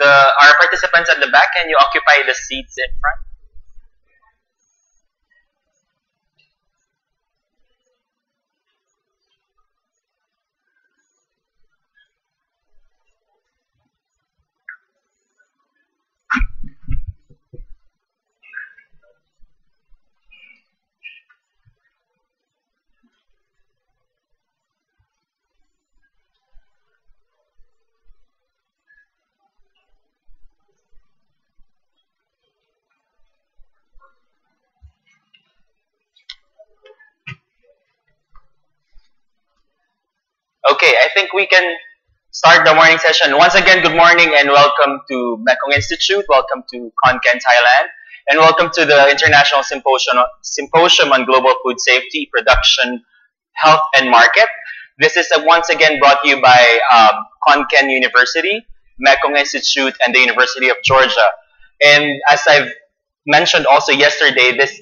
our participants at the back, can you occupy the seats in front? Okay, I think we can start the morning session. Once again, good morning and welcome to Mekong Institute. Welcome to Concan, Thailand. And welcome to the International Symposium on Global Food Safety, Production, Health, and Market. This is once again brought to you by Concan University, Mekong Institute, and the University of Georgia. And as I've mentioned also yesterday, this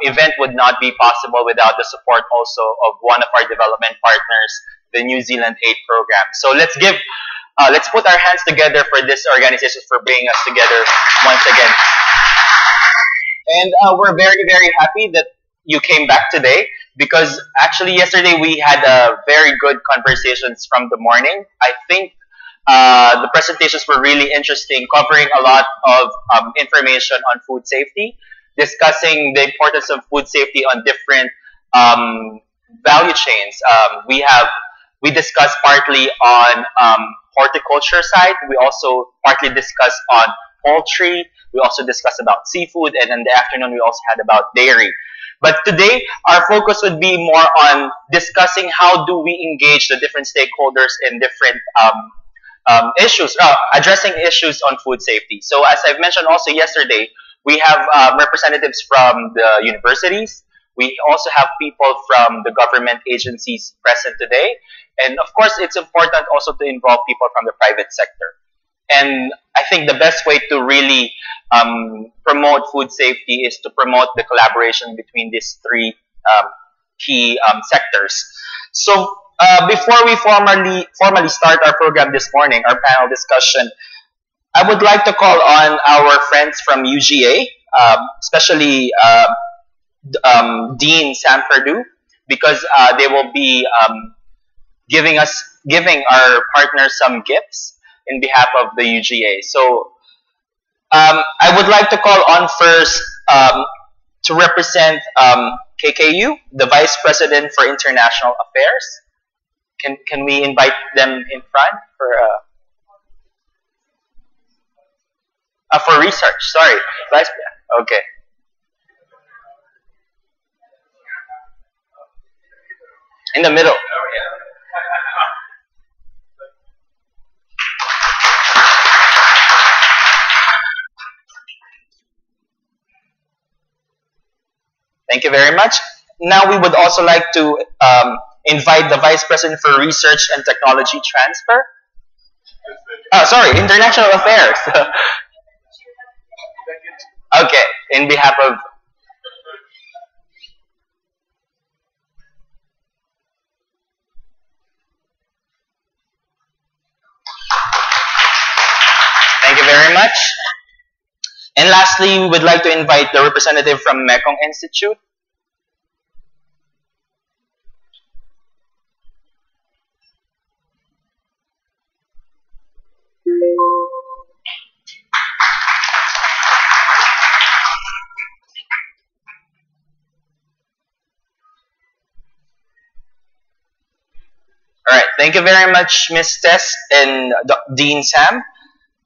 event would not be possible without the support also of one of our development partners, the New Zealand Aid Program. So let's put our hands together for this organization for bringing us together once again. And we're very, very happy that you came back today because actually yesterday we had very good conversations from the morning. I think the presentations were really interesting, covering a lot of information on food safety, discussing the importance of food safety on different value chains. We discussed partly on horticulture side. We also partly discussed on poultry. We also discussed about seafood, and in the afternoon we also had about dairy. But today our focus would be more on discussing how do we engage the different stakeholders in different issues, addressing issues on food safety. So as I've mentioned also yesterday, we have representatives from the universities. We also have people from the government agencies present today. And of course, it's important also to involve people from the private sector. And I think the best way to really promote food safety is to promote the collaboration between these three key sectors. So before we formally start our program this morning, our panel discussion, I would like to call on our friends from UGA, especially Dean Sam Perdue, because they will be giving our partners some gifts in behalf of the UGA. So I would like to call on first to represent KKU, the Vice President for International Affairs. Can we invite them in front for research? Sorry, Vice. Okay. In the middle. Thank you very much. Now we would also like to invite the Vice President for Research and Technology Transfer. Sorry, International Affairs. Okay, in behalf of... Thank you very much. And lastly, we would like to invite the representative from Mekong Institute. All right, thank you very much, Ms. Tess and Dean Sam.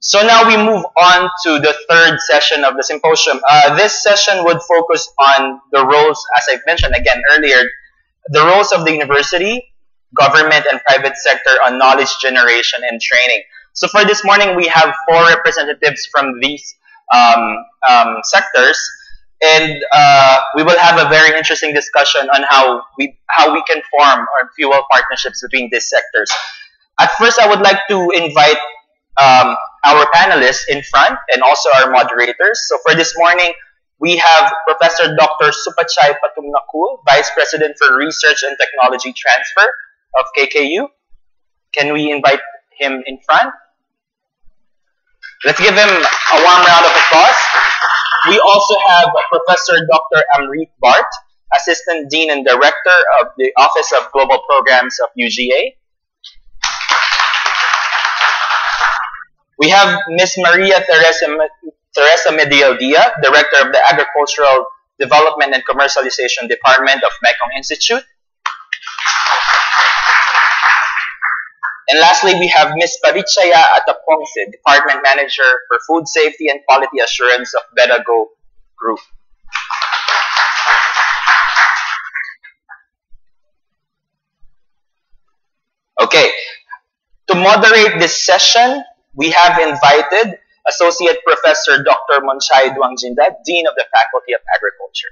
So now we move on to the third session of the symposium. This session would focus on the roles, as I've mentioned again earlier, the roles of the university, government, and private sector on knowledge generation and training. So for this morning, we have 4 representatives from these sectors, and we will have a very interesting discussion on how we can form or fuel partnerships between these sectors. At first, I would like to invite our panelists in front and also our moderators. So for this morning, we have Professor Dr. Supachai Patumnakul, Vice President for Research and Technology Transfer of KKU. Can we invite him in front? Let's give him a warm round of applause. We also have Professor Dr. Amrit Bart, Assistant Dean and Director of the Office of Global Programs of UGA. We have Ms. Maria Teresa Medialdia, Director of the Agricultural Development and Commercialization Department of Mekong Institute. And lastly, we have Ms. Parichaya Atapongse, Department Manager for Food Safety and Quality Assurance of Bedago Group. Okay, to moderate this session, we have invited Associate Professor Dr. Monchai Duangjinda, Dean of the Faculty of Agriculture.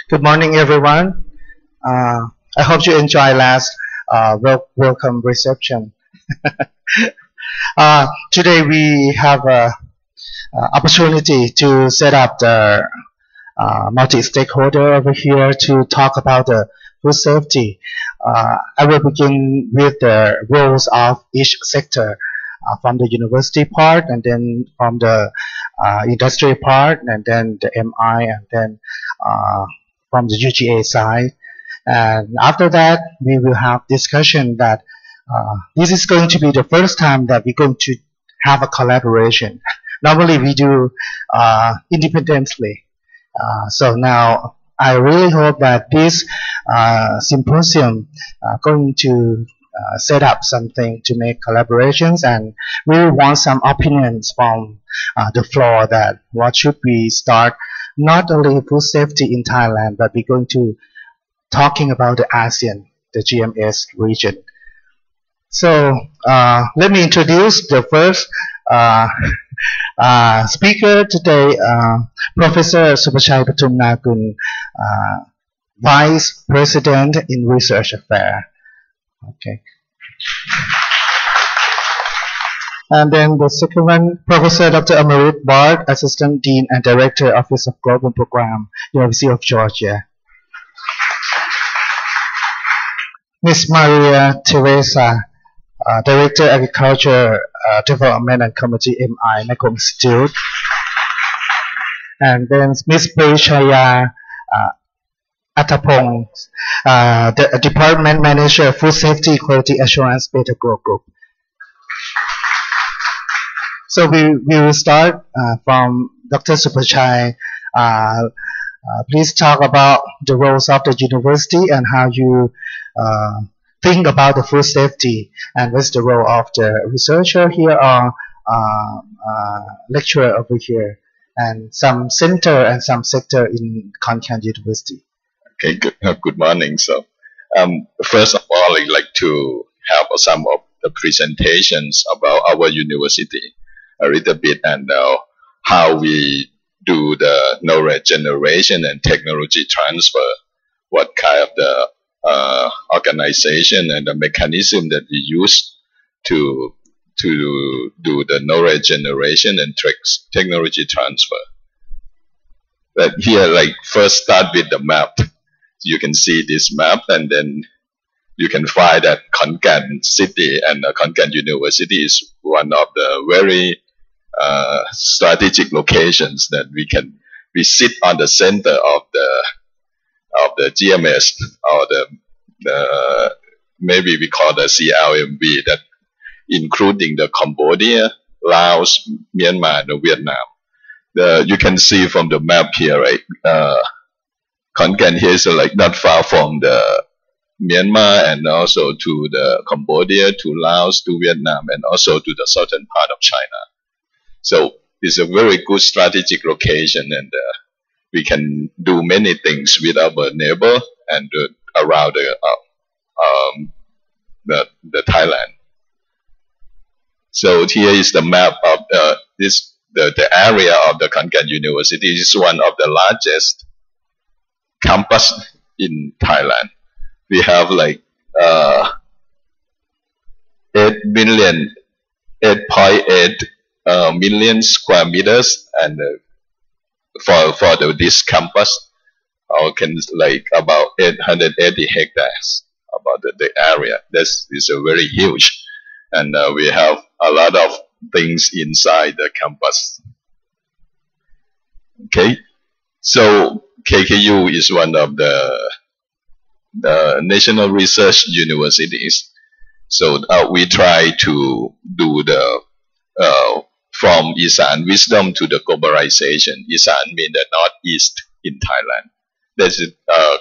Good morning, everyone. I hope you enjoy last welcome reception. Today we have an opportunity to set up the multi-stakeholder over here to talk about the food safety. I will begin with the roles of each sector. From the university part, and then from the industry part, and then the MI, and then from the UGA side. And after that, we will have discussion that this is going to be the first time that we're going to have a collaboration. Normally we do independently. So now I really hope that this symposium going to set up something to make collaborations, and we want some opinions from the floor that what should we start, not only food safety in Thailand, but we're going to talking about the ASEAN, the GMS region. So let me introduce the first speaker today, Professor Supachai Patumnakul, Vice President in Research Affairs. Okay. And then the second one, Professor Dr. Amrit Bart, Assistant Dean and Director, Office of Global Program, University of Georgia. Ms. Maria Teresa, Director, Agriculture Development and Community MI, Mekong Institute. And then Ms. Parichaya Atapong, the Department Manager, Food Safety Quality Assurance, Bedago Group. So we will start from Dr. Supachai. Please talk about the roles of the university and how you think about the food safety, and what's the role of the researcher here or lecturer over here, and some center and some sector in Khon Kaen University. Okay, good morning. So, first of all, I'd like to have some of the presentations about our university a little bit, and how we do the knowledge generation and technology transfer, what kind of the organization and the mechanism that we use to do the knowledge generation and technology transfer. But here, like, first start with the map. You can see this map, and then you can find that Khon Kaen City and Khon Kaen University is one of the very strategic locations that we sit on the center of the GMS, or the maybe we call the CLMV, that including the Cambodia, Laos, Myanmar, and Vietnam. You can see from the map here, right? Khon Kaen here is like not far from the Myanmar, and also to the Cambodia, to Laos, to Vietnam, and also to the southern part of China. So it's a very good strategic location, and we can do many things with our neighbor and around the Thailand. So here is the map of the area of the Khon Kaen University. Is one of the largest campus in Thailand. We have like uh, 8 million, 8.8 million square meters, and for this campus, can like about 880 hectares about the area. This is a very huge, and we have a lot of things inside the campus. Okay, so KKU is one of the national research universities. So we try to do the from Isan wisdom to the globalization. Isan means the northeast in Thailand. That's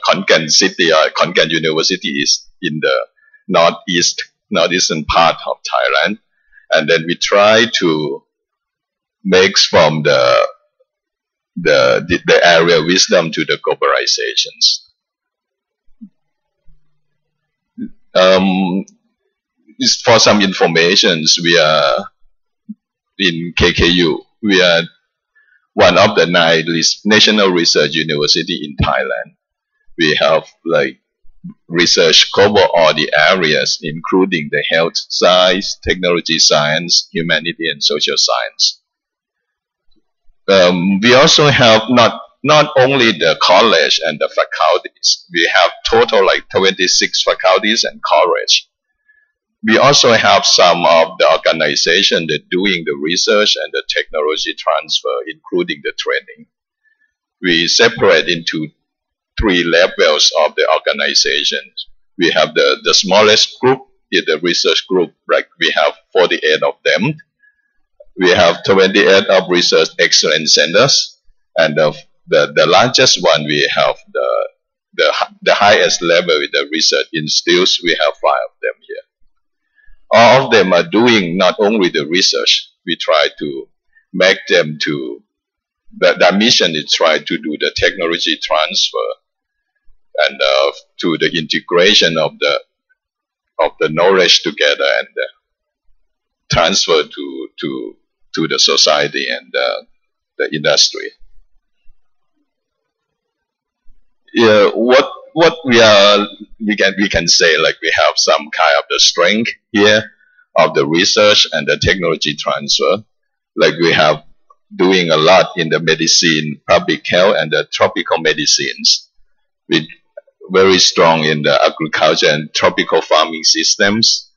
Khon Kaen city or Khon Kaen University is in the northeastern part of Thailand, and then we try to mix from the area wisdom to the globalizations. For some informations, we are in KKU. We are one of the 9 national research university in Thailand. We have like research cover all the areas, including the health science, technology science, humanity, and social science. We also have not only the college and the faculties. We have total like 26 faculties and college. We also have some of the organization that doing the research and the technology transfer, including the training. We separate into 3 levels of the organization. We have the smallest group is the research group, like we have 48 of them. We have 28 of research excellence centers, and the largest one we have the highest level with the research institutes. We have 5 of them here. All of them are doing not only the research. We try to make them to their mission is try to do the technology transfer and to the integration of the knowledge together and transfer to the society and the industry. Yeah, what we can say, like we have some kind of the strength here of the research and the technology transfer. Like we have doing a lot in the medicine, public health, and the tropical medicines. We very strong in the agriculture and tropical farming systems.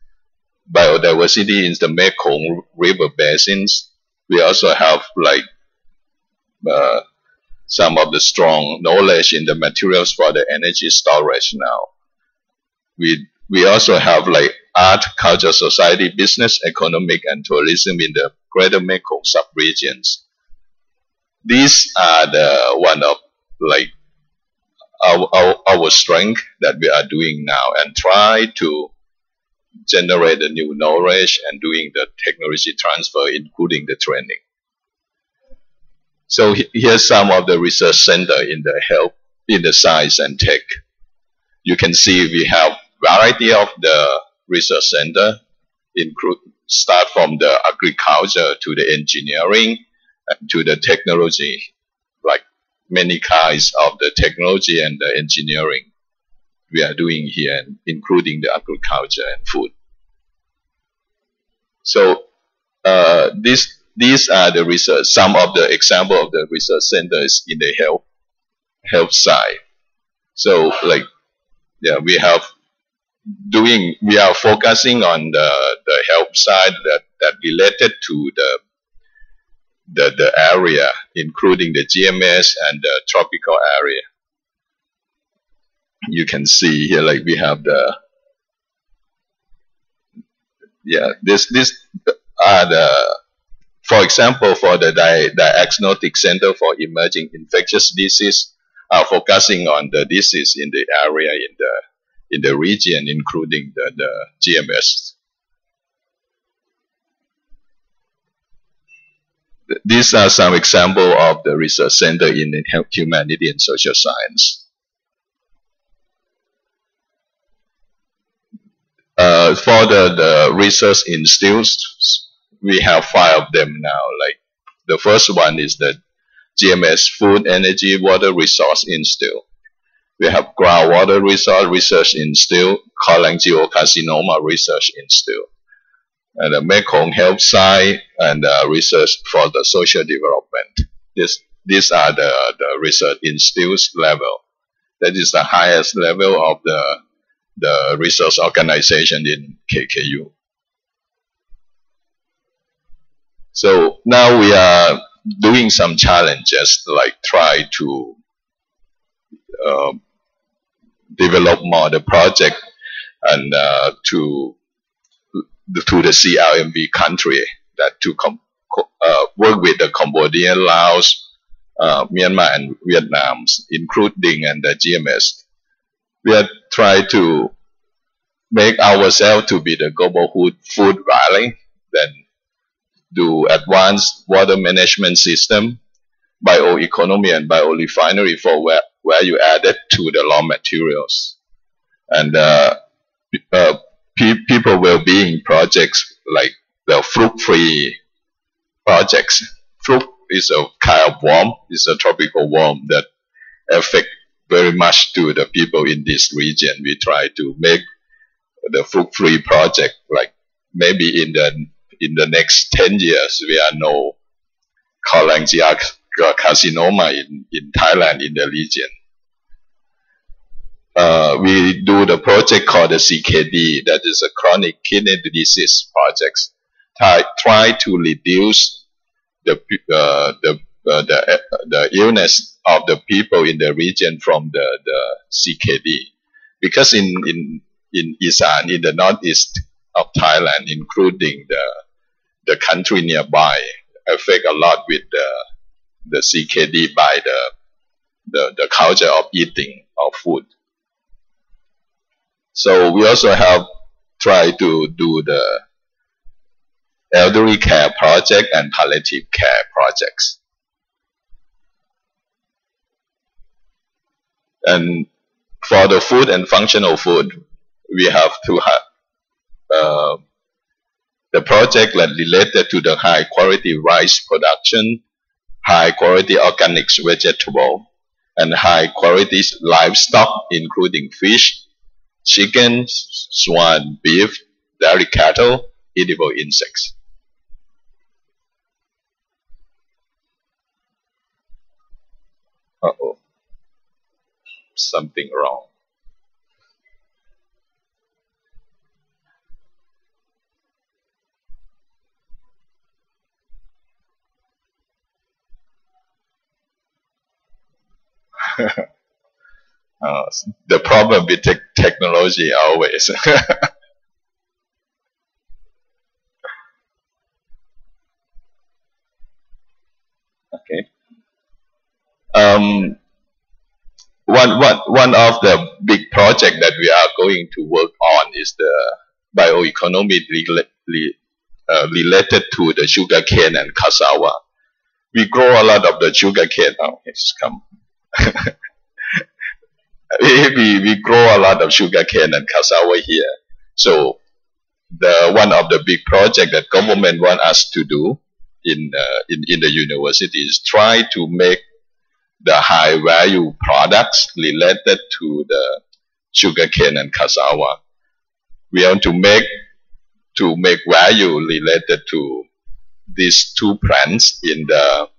Biodiversity in the Mekong River basins. We also have like some of the strong knowledge in the materials for the energy storage now. We also have like art, culture, society, business, economic, and tourism in the greater Mekong sub-regions. These are the one of like our strength that we are doing now, and try to generate the new knowledge and doing the technology transfer, including the training. So here's some of the research center in the health, in the science and tech. You can see we have variety of the research center, start from the agriculture to the engineering and to the technology, like many kinds of the technology and the engineering we are doing here, including the agriculture and food. So these are the research, some of the example of the research centers in the health side. So like, yeah, we are focusing on the health side that related to the area, including the GMS and the tropical area. You can see here, like we have this are the, for example, for the Diagnostic Center for Emerging Infectious Disease, are focusing on the disease in the area, in the region, including the GMS. These are some examples of the research center in humanity and social science. For the research institutes, we have 5 of them now. Like the first one is the GMS Food, Energy, Water Resource Institute. We have Groundwater Resource Research Institute, cholangiocarcinoma research institute, and the Mekong Health Science and research for the social development. These are the research institutes level. That is the highest level of the research organization in KKU. So now we are doing some challenges, like try to develop more the project and to the CLMV country that to work with the Cambodian, Laos, Myanmar and Vietnam, including and the GMS. We are trying to make ourselves to be the global food valley, then do advanced water management system, bioeconomy and biorefinery for value added to the raw materials, and people well-being projects like the fruit-free projects. Fruit is a kind of worm, it's a tropical worm that affect very much to the people in this region. We try to make the fruit-free project, like maybe in the next 10 years, we are no cholangiocarcinoma in Thailand, in the region. We do the project called the CKD, that is a chronic kidney disease project. Try to reduce the illness of the people in the region from the CKD, because in Isan, in the northeast of Thailand, including the country nearby, affect a lot with the CKD by the culture of eating of food. So we also have tried to do the elderly care project and palliative care projects. And for the food and functional food, we have to have the project that related to the high quality rice production, high quality organic vegetable, and high quality livestock, including fish, chicken, swan, beef, dairy cattle, edible insects. Uh-oh. Something wrong. The problem with technology always. Okay. One of the big project that we are going to work on is the bioeconomy related to the sugar cane and cassava. We grow a lot of the sugar cane. Oh, it's come. we grow a lot of sugar cane and cassava here. So one of the big project that government want us to do in the university is try to make the high value products related to the sugar cane and cassava. We want to make value related to these two plants in the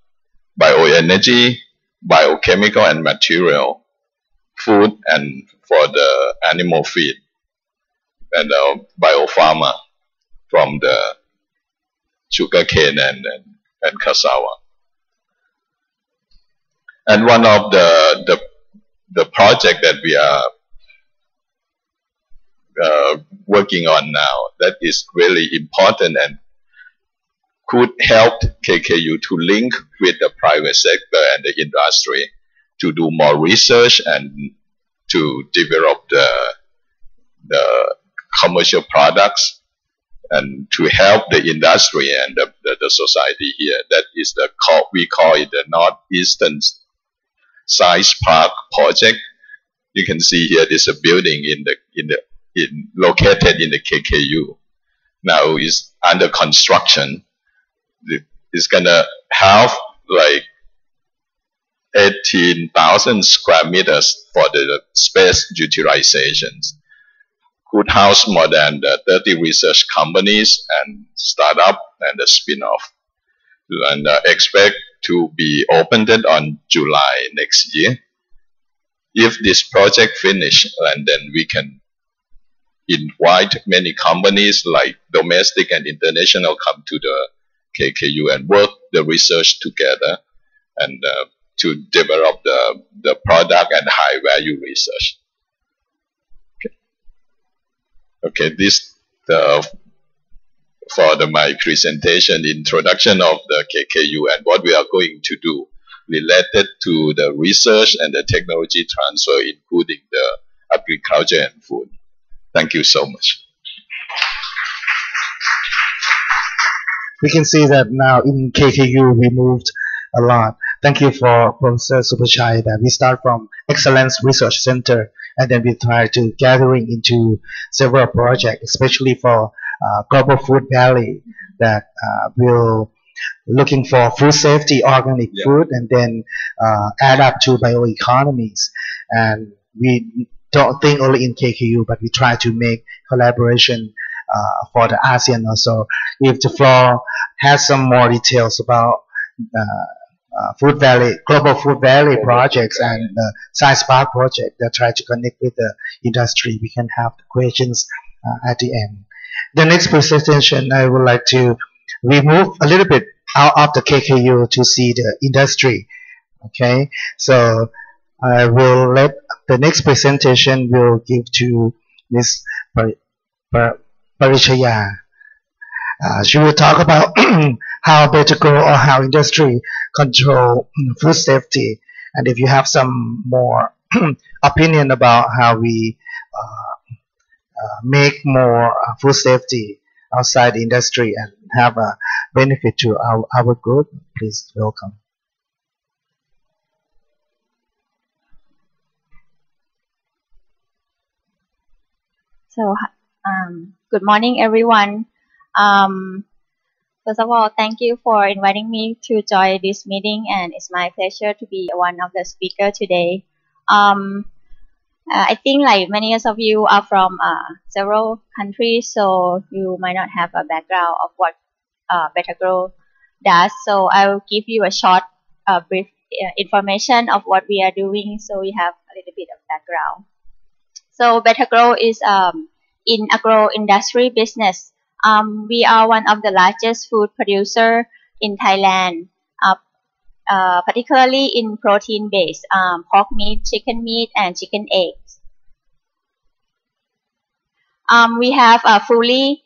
bioenergy, biochemical and material, food, and for the animal feed, and biopharma from the sugar cane and cassava. And one of the project that we are working on now that is really important and could help KKU to link with the private sector and the industry to do more research and to develop the commercial products and to help the industry and the society here. That is we call it the Northeastern Science Park project. You can see here this a building located in the KKU. Now is under construction. It's gonna have like 18,000 square meters for the space utilizations. could house more than 30 research companies and startup and a spin-off. And expect to be opened on July next year. If this project finish, and then we can invite many companies like domestic and international come to the KKU and work the research together and to develop the product and high value research. Okay, this for my presentation, introduction of the KKU and what we are going to do related to the research and the technology transfer, including the agriculture and food. Thank you so much. We can see that now in KKU we moved a lot. Thank you for Professor Supachai that we start from Excellence Research Center and then we try to gathering into several projects, especially for Global Food Valley that will looking for food safety, organic food, and then add up to bioeconomies. And we don't think only in KKU, but we try to make collaboration for the ASEAN also. If the floor has some more details about Food Valley, Global Food Valley projects and the Science Park project that try to connect with the industry, we can have the questions at the end. The next presentation, I would like to remove a little bit out of the KKU to see the industry. Okay, so I will let the next presentation will give to Ms. Parichaya. She will talk about how better grow or how industry control food safety. And if you have some more opinion about how we make more food safety outside the industry and have a benefit to our group, please welcome. So, good morning, everyone. First of all, thank you for inviting me to join this meeting, and it's my pleasure to be one of the speakers today. I think like many of you are from several countries, so you might not have a background of what Better Grow does. So I will give you a short, brief information of what we are doing, so we have a little bit of background. So Better Grow is in agro industry business. We are one of the largest food producer in Thailand, particularly in protein-based pork meat, chicken meat, and chicken eggs. We have a fully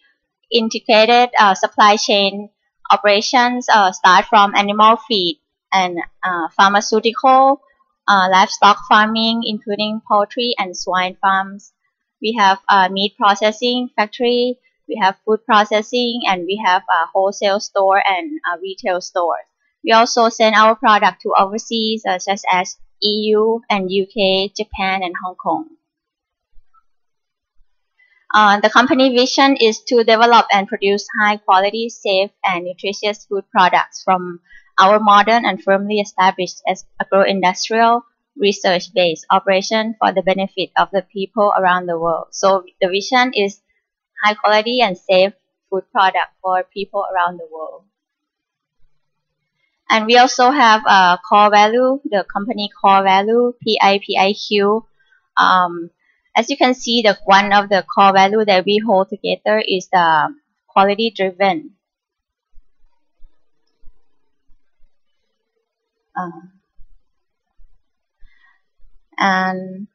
integrated supply chain operations, start from animal feed and pharmaceutical, livestock farming, including poultry and swine farms. We have a meat processing factory. We have food processing, and we have a wholesale store and a retail store. We also send our product to overseas, such as EU and UK, Japan, and Hong Kong. The company vision is to develop and produce high quality, safe, and nutritious food products from our modern and firmly established as agro-industrial research-based operation for the benefit of the people around the world. So the vision is high quality and safe food product for people around the world. And we also have a core value, the company core value, PIPIQ. As you can see, one of the core value that we hold together is the quality driven. And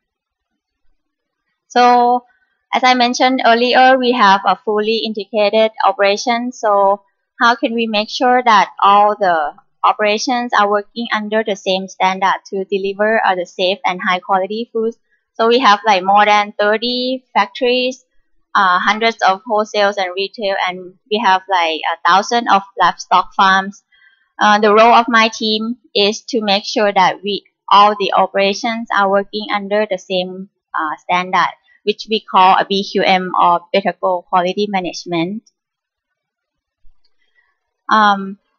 so, as I mentioned earlier, we have a fully integrated operation. So how can we make sure that all the operations are working under the same standard to deliver the safe and high quality foods? So we have like more than 30 factories, hundreds of wholesales and retail, and we have like 1,000 of livestock farms. The role of my team is to make sure that all the operations are working under the same standard, which we call a BQM or Better Grow Quality Management.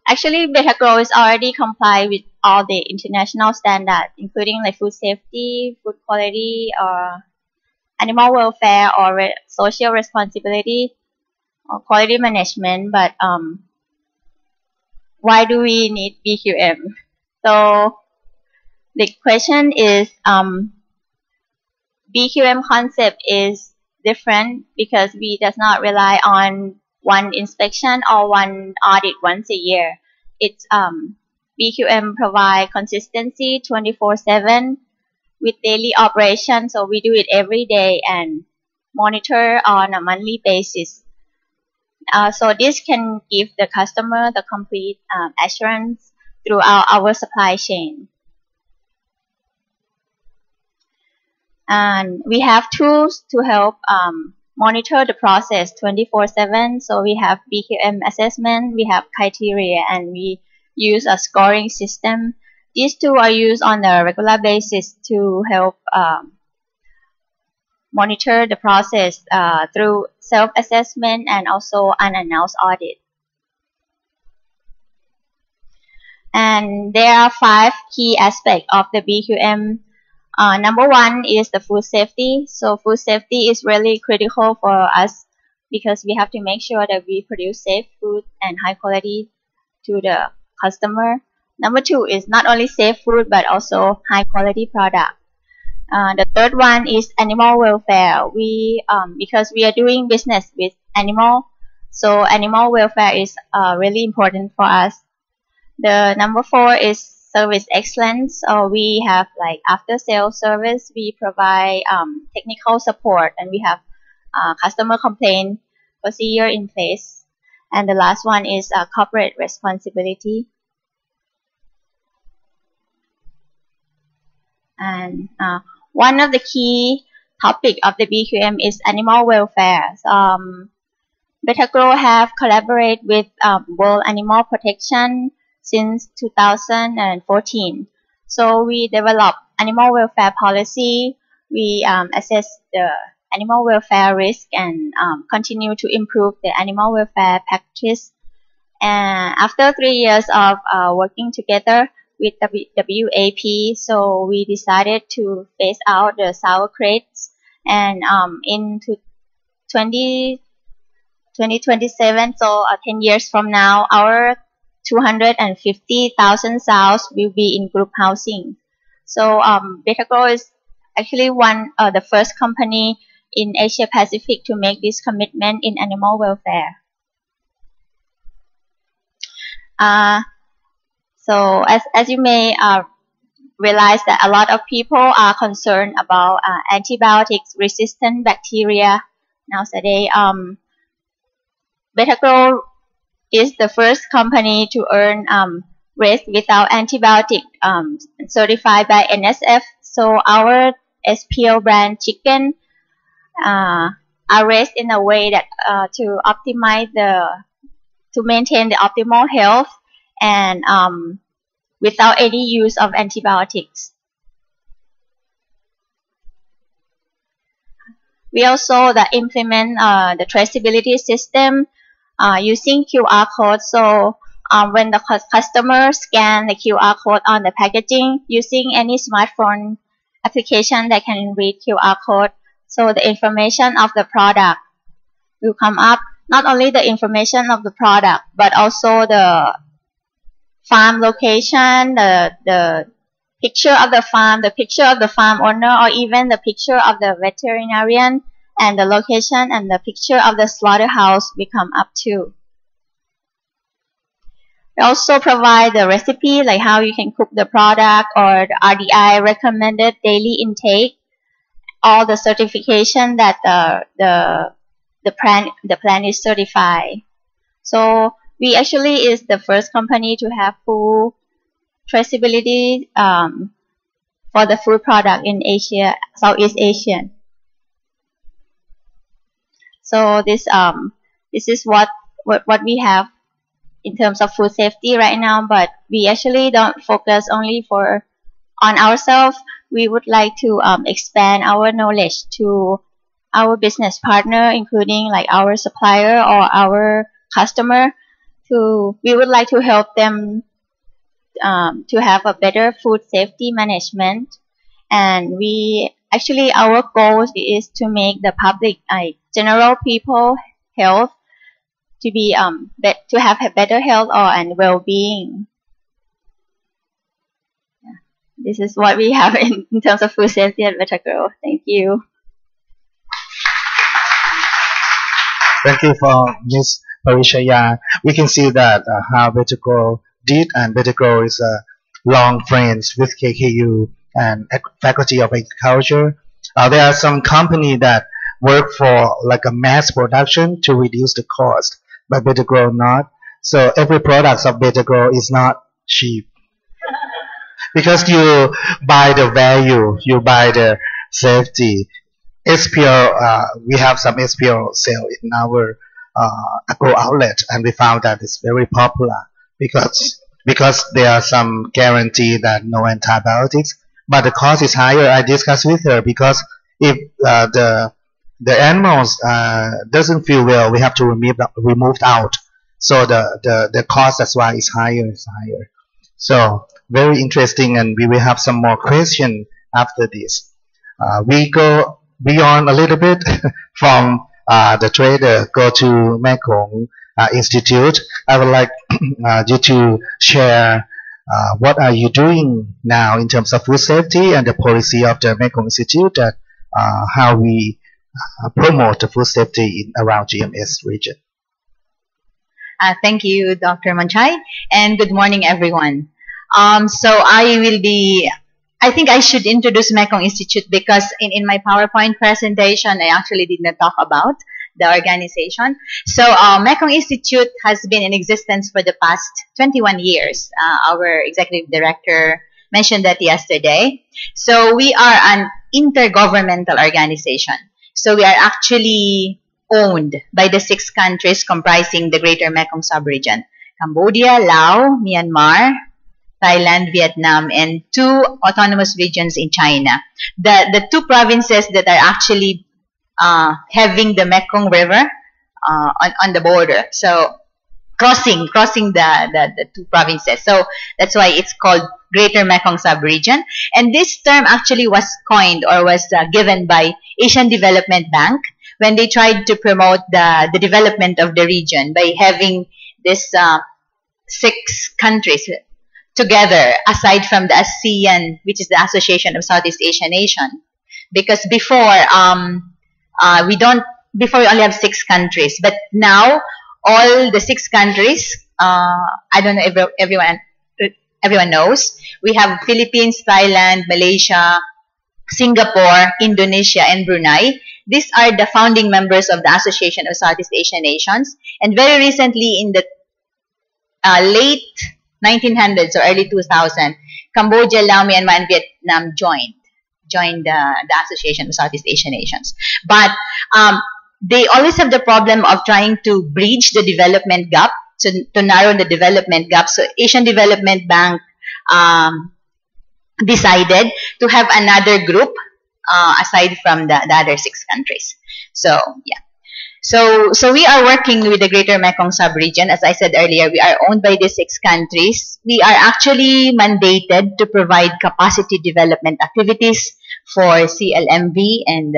Actually, Better Grow is already comply with all the international standards, including like food safety, food quality, animal welfare or social responsibility or quality management, but why do we need BQM? So the question is BQM concept is different because we does not rely on one inspection or one audit once a year. It's BQM provide consistency 24/7 with daily operation, so we do it every day and monitor on a monthly basis. So this can give the customer the complete assurance throughout our supply chain. And we have tools to help monitor the process 24/7. So we have BQM assessment, we have criteria, and we use a scoring system. These two are used on a regular basis to help monitor the process through self-assessment and also unannounced audit. And there are 5 key aspects of the BQM. Number 1 is the food safety. So food safety is really critical for us because we have to make sure that we produce safe food and high quality to the customer. Number 2 is not only safe food but also high quality product. The third one is animal welfare. We because we are doing business with animal, so animal welfare is really important for us. The number 4 is service excellence. We have like after sales service. We provide technical support, and we have customer complaint procedure in place. And the last one is corporate responsibility. And one of the key topic of the BQM is animal welfare. Betagro have collaborated with World Animal Protection since 2014. So we develop animal welfare policy. We assess the animal welfare risk and continue to improve the animal welfare practice. And after 3 years of working together with WAP, so we decided to phase out the sour crates, and in 2027, so 10 years from now, our 250,000 sows will be in group housing. So Betagro is actually the first company in Asia Pacific to make this commitment in animal welfare. So as you may realize that a lot of people are concerned about antibiotics resistant bacteria nowadays. Betagro is the first company to earn raised without antibiotic certified by NSF. So our SPL brand chicken are raised in a way that to optimize to maintain the optimal health and without any use of antibiotics. We also implement the traceability system using QR code. So when the customer scan the QR code on the packaging using any smartphone application that can read QR code, so the information of the product will come up. Not only the information of the product, but also the farm location, the picture of the farm, the picture of the farm owner, or even the picture of the veterinarian, and the location and the picture of the slaughterhouse will come up too. We also provide the recipe, like how you can cook the product, or the RDI recommended daily intake, all the certification that the plant is certified. So we actually is the first company to have full traceability for the food product in Asia, Southeast Asia. So this is what we have in terms of food safety right now. But we actually don't focus only on ourselves. We would like to expand our knowledge to our business partner, including like our supplier or our customer. We would like to help them to have a better food safety management, and we actually our goal is to make the public, general people health to be to have a better health or and well-being. This is what we have in terms of food safety and better growth. Thank you. Thank you for Ms. Parishaya. We can see that how Better Grow did, and Better Grow is long friends with KKU and Faculty of Agriculture. There are some company that work for like a mass production to reduce the cost, but Better Grow not. So every product of Better Grow is not cheap because you buy the value, you buy the safety. SPL, we have some SPL sale in our agro outlet, and we found that it's very popular because there are some guarantee that no antibiotics, but the cost is higher. I discussed with her because if the animals doesn't feel well, we have to remove out. So the cost, that's why it's higher. It's higher. So very interesting, and we will have some more questions after this. We go beyond a little bit from the trader, go to Mekong Institute. I would like you to share what are you doing now in terms of food safety and the policy of the Mekong Institute, that how we promote the food safety in around GMS region. Thank you, Dr. Manchai, and good morning, everyone. I think I should introduce Mekong Institute because in my PowerPoint presentation, I actually did not talk about the organization. So Mekong Institute has been in existence for the past 21 years. Our executive director mentioned that yesterday. So we are an intergovernmental organization. So we are actually owned by the 6 countries comprising the Greater Mekong Subregion: Cambodia, Laos, Myanmar, Thailand, Vietnam, and 2 autonomous regions in China. The 2 provinces that are actually having the Mekong River on the border. So crossing the 2 provinces. So that's why it's called Greater Mekong Subregion. And this term actually was coined or was given by Asian Development Bank when they tried to promote the development of the region by having this 6 countries together, aside from the ASEAN, which is the Association of Southeast Asian Nations. Because before we only have 6 countries, but now all the 6 countries, I don't know if everyone knows, we have Philippines, Thailand, Malaysia, Singapore, Indonesia, and Brunei. These are the founding members of the Association of Southeast Asian Nations. And very recently, in the late 1900s or early 2000, Cambodia, Laos, Myanmar, and Vietnam joined the Association of Southeast Asian Nations. But they always have the problem of trying to bridge the development gap, so to narrow the development gap. So Asian Development Bank decided to have another group aside from the other 6 countries. So yeah. So we are working with the Greater Mekong Subregion. As I said earlier, we are owned by the 6 countries. We are actually mandated to provide capacity development activities for CLMV and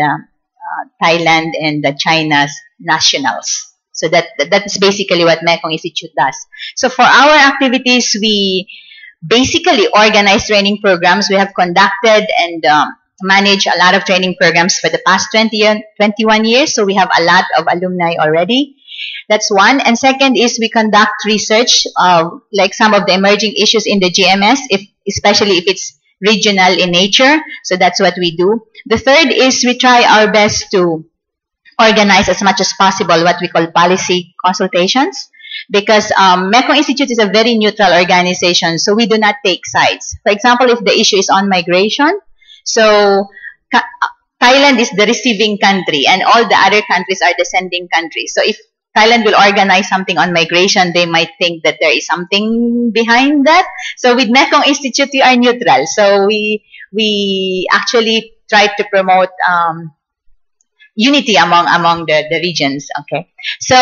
Thailand and China's nationals. So that is basically what Mekong Institute does. So for our activities, we basically organize training programs. We have conducted and manage a lot of training programs for the past 21 years. So we have a lot of alumni already. That's one. And second is we conduct research, like some of the emerging issues in the GMS, especially if it's regional in nature. So that's what we do. The third is we try our best to organize as much as possible what we call policy consultations, because Mekong Institute is a very neutral organization. So we do not take sides. For example, if the issue is on migration, so Thailand is the receiving country and all the other countries are the sending countries. So if Thailand will organize something on migration, they might think that there is something behind that. So with Mekong Institute, we are neutral. So we actually try to promote unity among the regions. Okay. So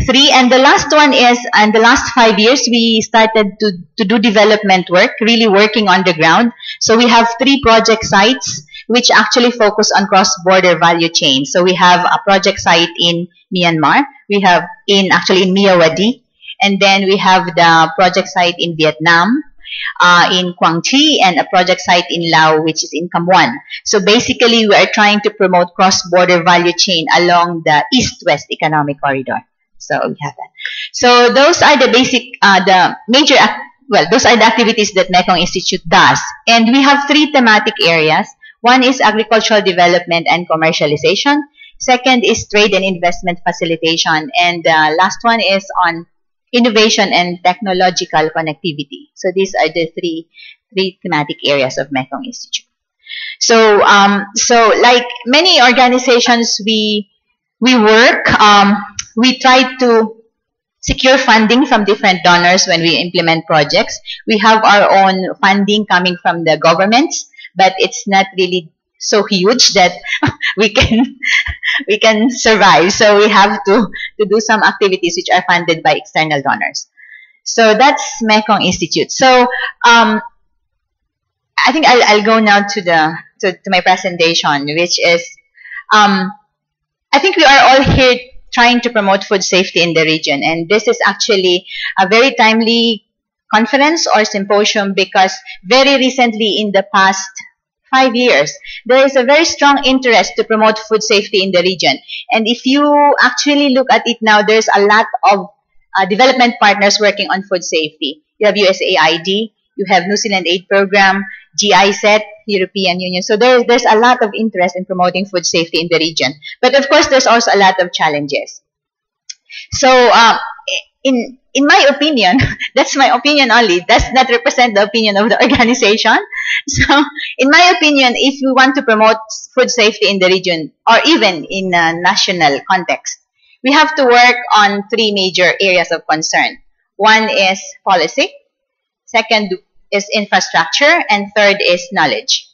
3, and the last one is, in the last 5 years, we started to do development work, really working on the ground. So we have 3 project sites which actually focus on cross-border value chain. So we have a project site in Myanmar, we have in Miyawadi, and then we have the project site in Vietnam, in Quang Tri, and a project site in Laos, which is in Cam Ranh. So basically, we are trying to promote cross-border value chain along the East-West Economic Corridor. So we have that. So those are the basic, the major, those are the activities that Mekong Institute does. And we have 3 thematic areas. One is agricultural development and commercialization. Second is trade and investment facilitation. And the last one is on innovation and technological connectivity. So these are the three thematic areas of Mekong Institute. So, so like many organizations, we work, we try to secure funding from different donors when we implement projects. We have our own funding coming from the governments, but it's not really so huge that we can survive. So we have to do some activities which are funded by external donors. So that's Mekong Institute. So I think I'll go now to my presentation, which is I think we are all here trying to promote food safety in the region, and this is actually a very timely conference or symposium because very recently in the past 5 years, there is a very strong interest to promote food safety in the region. And if you actually look at it now, there's a lot of development partners working on food safety. You have USAID, you have New Zealand Aid Program, GIZ, European Union. So there's a lot of interest in promoting food safety in the region. But of course, there's also a lot of challenges. So in my opinion, that's my opinion only, does not represent the opinion of the organization. So in my opinion, if we want to promote food safety in the region or even in a national context, we have to work on 3 major areas of concern. One is policy, second is infrastructure, and third is knowledge.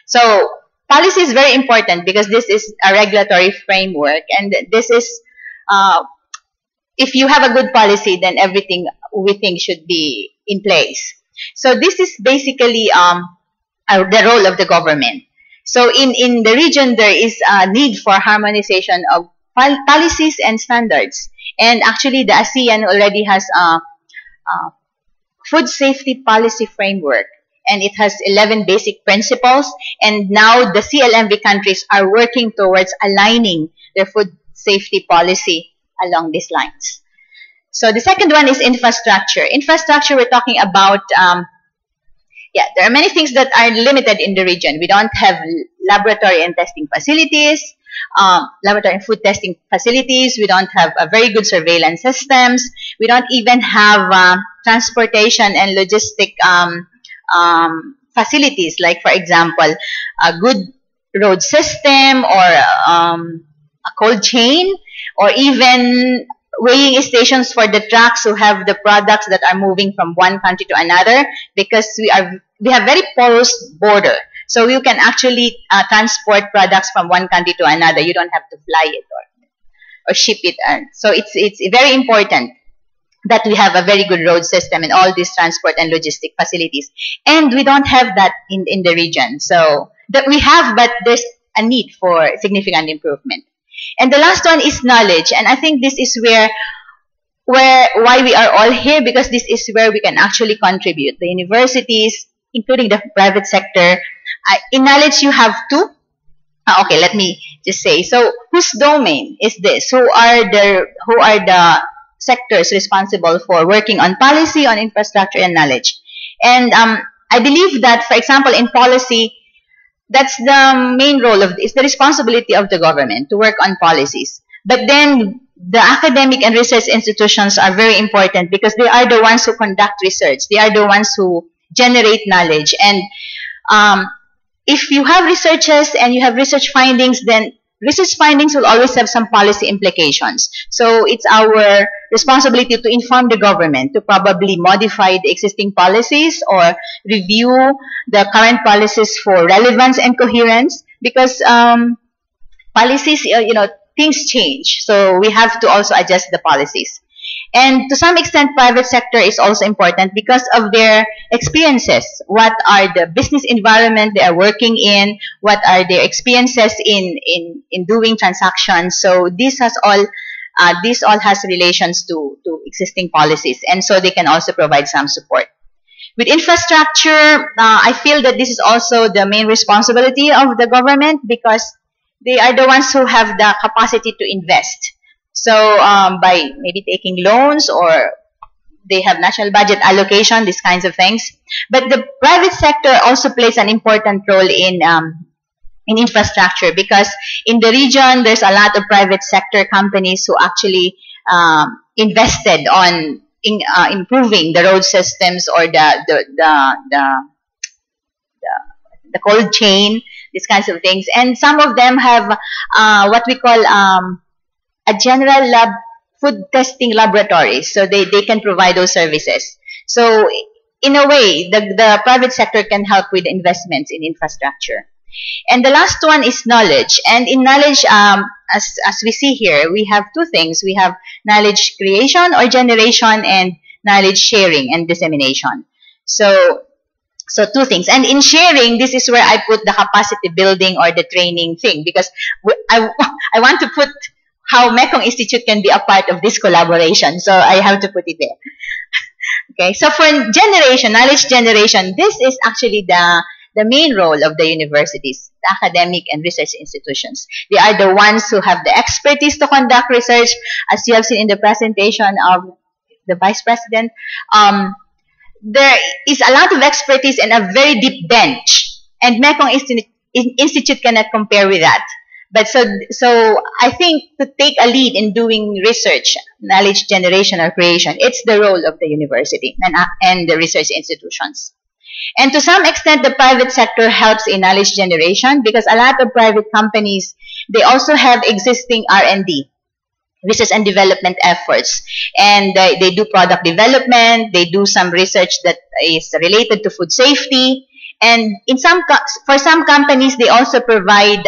So policy is very important because this is a regulatory framework, and this is if you have a good policy, then everything we think should be in place. So this is basically the role of the government. So in the region, there is a need for harmonization of policies and standards. And actually, the ASEAN already has a food safety policy framework, and it has 11 basic principles. And now the CLMV countries are working towards aligning their food safety policy along these lines. So the second one is infrastructure. Infrastructure, we're talking about, there are many things that are limited in the region. We don't have laboratory and testing facilities, laboratory and food testing facilities. We don't have a very good surveillance systems. We don't even have transportation and logistic facilities, like, for example, a good road system or a cold chain, or even weighing stations for the trucks who have the products that are moving from one country to another, because we have very porous border. So you can actually transport products from one country to another. You don't have to fly it or ship it. So it's very important that we have a very good road system and all these transport and logistic facilities. And we don't have that in the region. So that we have, but there's a need for significant improvement. And the last one is knowledge. And I think this is why we are all here, because this is where we can actually contribute. The universities, including the private sector. In knowledge, you have to. Okay, let me just say. So, whose domain is this? Who are the sectors responsible for working on policy, on infrastructure, and knowledge? And I believe that, for example, in policy, that's the main role it's the responsibility of the government to work on policies. But then the academic and research institutions are very important because they are the ones who conduct research. They are the ones who generate knowledge. And if you have researches and you have research findings, then research findings will always have some policy implications. So it's our responsibility to inform the government to probably modify the existing policies or review the current policies for relevance and coherence, because policies, things change. So we have to also adjust the policies. And to some extent, private sector is also important because of their experiences. What are the business environment they are working in? What are their experiences in doing transactions? So this all has relations to existing policies, and so they can also provide some support. With infrastructure, I feel that this is also the main responsibility of the government because they are the ones who have the capacity to invest. So by maybe taking loans, or they have national budget allocation, these kinds of things. But the private sector also plays an important role in infrastructure, because in the region there's a lot of private sector companies who actually invested on improving the road systems or the cold chain, these kinds of things. And some of them have what we call a general food testing laboratory, so they can provide those services. So in a way, the private sector can help with investments in infrastructure. And the last one is knowledge. And in knowledge, as we see here, we have two things. We have knowledge creation or generation, and knowledge sharing and dissemination. So two things. And in sharing, this is where I put the capacity building or the training thing, because I want to put how Mekong Institute can be a part of this collaboration. So I have to put it there. Okay, so for generation, knowledge generation, this is actually the main role of the universities, the academic and research institutions. They are the ones who have the expertise to conduct research, as you have seen in the presentation of the Vice President. There is a lot of expertise and a very deep bench, and Mekong Institute cannot compare with that. But so I think to take a lead in doing research, knowledge generation or creation, it's the role of the university and the research institutions. And to some extent, the private sector helps in knowledge generation, because a lot of private companies, they also have existing R&D, research and development efforts. And they do product development, they do some research that is related to food safety. And for some companies, they also provide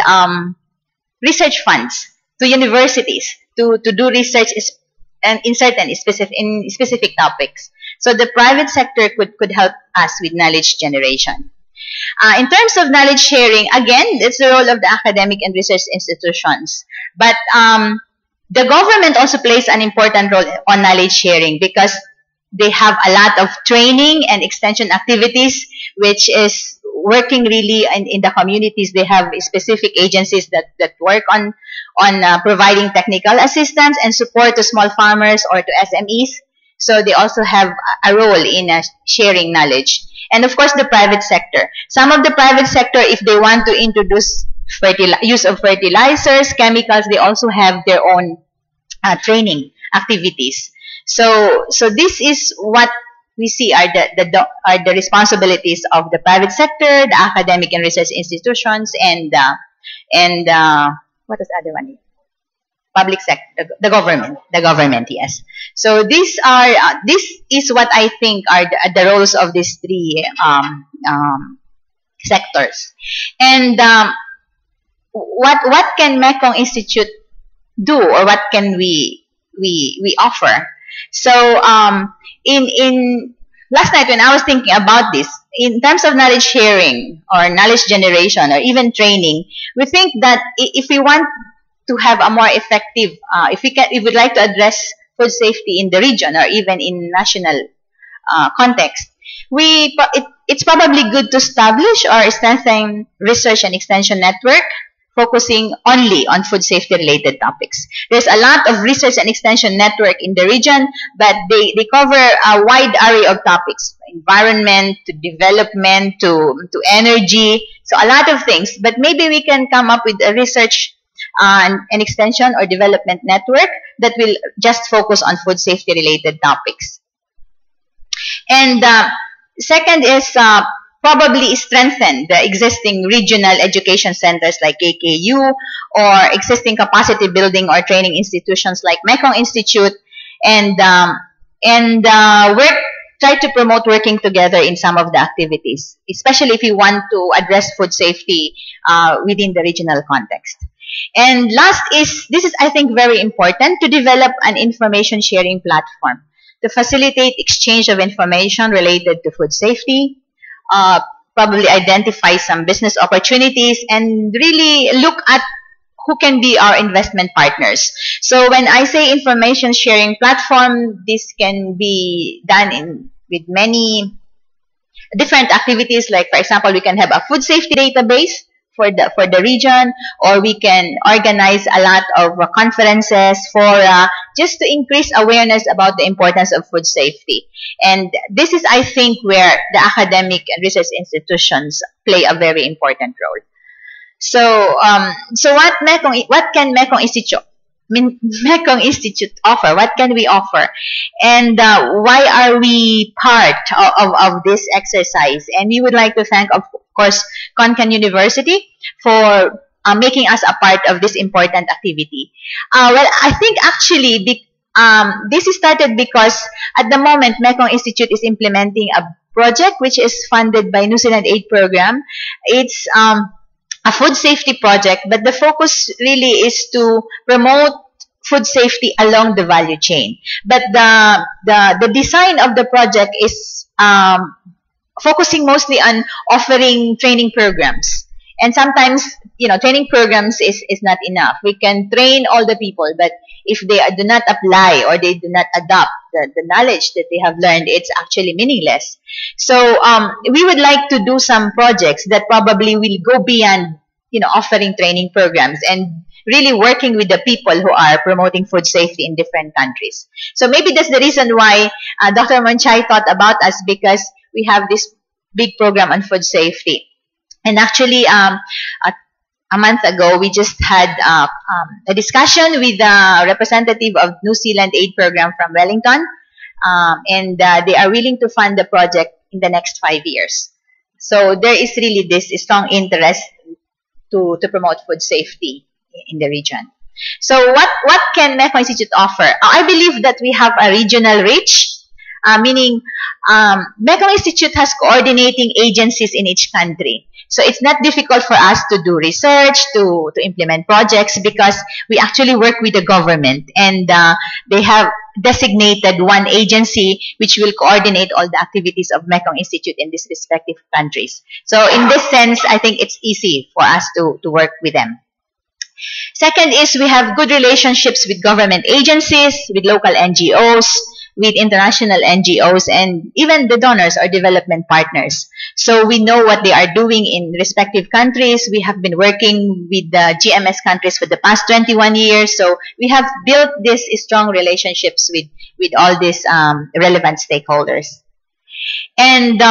research funds to universities to do research in certain specific topics. So the private sector could help us with knowledge generation. In terms of knowledge sharing, again, it's the role of the academic and research institutions. But the government also plays an important role on knowledge sharing, because they have a lot of training and extension activities, which is working really in the communities. They have specific agencies that work on providing technical assistance and support to small farmers or to SMEs. So they also have a role in sharing knowledge. And of course, the private sector. Some of the private sector, if they want to introduce use of fertilizers, chemicals, they also have their own training activities. So this is what we see are the responsibilities of the private sector, the academic and research institutions, and what is the other one? Public sector, the government, yes. So this is what I think are the roles of these three sectors. And what can Mekong Institute do, or what can we offer? So in last night when I was thinking about this, in terms of knowledge sharing or knowledge generation or even training, we think that if we want to have a more effective, if we'd like to address food safety in the region or even in national context, it's probably good to establish or strengthen research and extension network focusing only on food safety related topics. There's a lot of research and extension network in the region, but they cover a wide array of topics, environment to development to energy, so a lot of things. But maybe we can come up with a research an extension or development network that will just focus on food safety related topics. And second is probably strengthen the existing regional education centers like KKU, or existing capacity building or training institutions like Mekong Institute, and try to promote working together in some of the activities, especially if you want to address food safety within the regional context. And last is, this is I think very important, to develop an information sharing platform to facilitate exchange of information related to food safety, probably identify some business opportunities, and really look at who can be our investment partners. So when I say information sharing platform, this can be done with many different activities. Like, for example, we can have a food safety database for the region, or we can organize a lot of conferences for just to increase awareness about the importance of food safety. And this is, I think, where the academic and research institutions play a very important role. So, what can Mekong Institute offer? What can we offer? And why are we part of this exercise? And we would like to thank, of course, Konkan University for making us a part of this important activity. Well, I think actually this is started because at the moment Mekong Institute is implementing a project which is funded by New Zealand Aid Program. It's a food safety project, but the focus really is to promote food safety along the value chain. But the design of the project is focusing mostly on offering training programs. And sometimes, training programs is not enough. We can train all the people, but if they do not apply or they do not adopt the knowledge that they have learned, it's actually meaningless. So we would like to do some projects that probably will go beyond, offering training programs and really working with the people who are promoting food safety in different countries. So maybe that's the reason why Dr. Monchai thought about us, because we have this big program on food safety. And actually, a month ago, we just had a discussion with a representative of New Zealand Aid Program from Wellington, and they are willing to fund the project in the next 5 years. So there is really this strong interest to promote food safety in the region. So what can Mekong Institute offer? I believe that we have a regional reach, meaning Mekong Institute has coordinating agencies in each country. So it's not difficult for us to do research, to implement projects, because we actually work with the government, and they have designated one agency which will coordinate all the activities of Mekong Institute in these respective countries. So in this sense, I think it's easy for us to work with them. Second is we have good relationships with government agencies, with local NGOs, with international NGOs, and even the donors or development partners. So we know what they are doing in respective countries. We have been working with the GMS countries for the past 21 years. So we have built these strong relationships with all these relevant stakeholders. And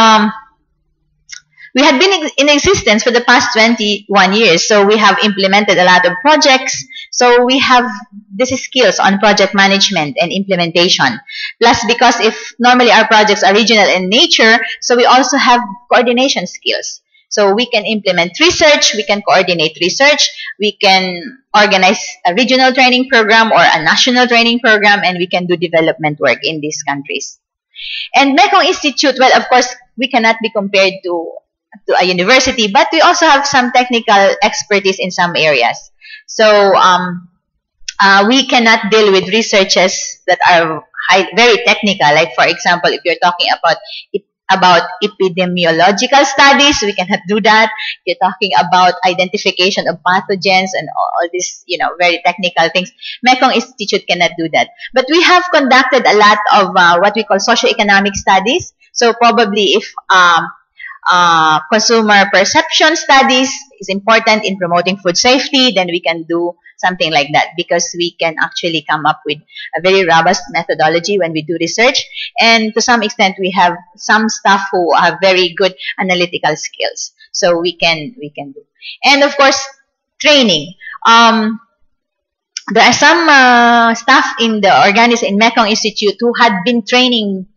we have been in existence for the past 21 years, so we have implemented a lot of projects. So we have these skills on project management and implementation. Plus, because if normally our projects are regional in nature, so we also have coordination skills. So we can implement research, we can coordinate research, we can organize a regional training program or a national training program, and we can do development work in these countries. And Mekong Institute, well, of course, we cannot be compared to a university, but we also have some technical expertise in some areas. So we cannot deal with researches that are very technical. Like, for example, if you're talking about epidemiological studies, we cannot do that. If you're talking about identification of pathogens and all these, very technical things, Mekong Institute cannot do that. But we have conducted a lot of what we call socioeconomic studies. So probably if consumer perception studies is important in promoting food safety, then we can do something like that, because we can actually come up with a very robust methodology when we do research. And to some extent, we have some staff who have very good analytical skills. So we can do. And of course, training. There are some staff in the in Mekong Institute who had been training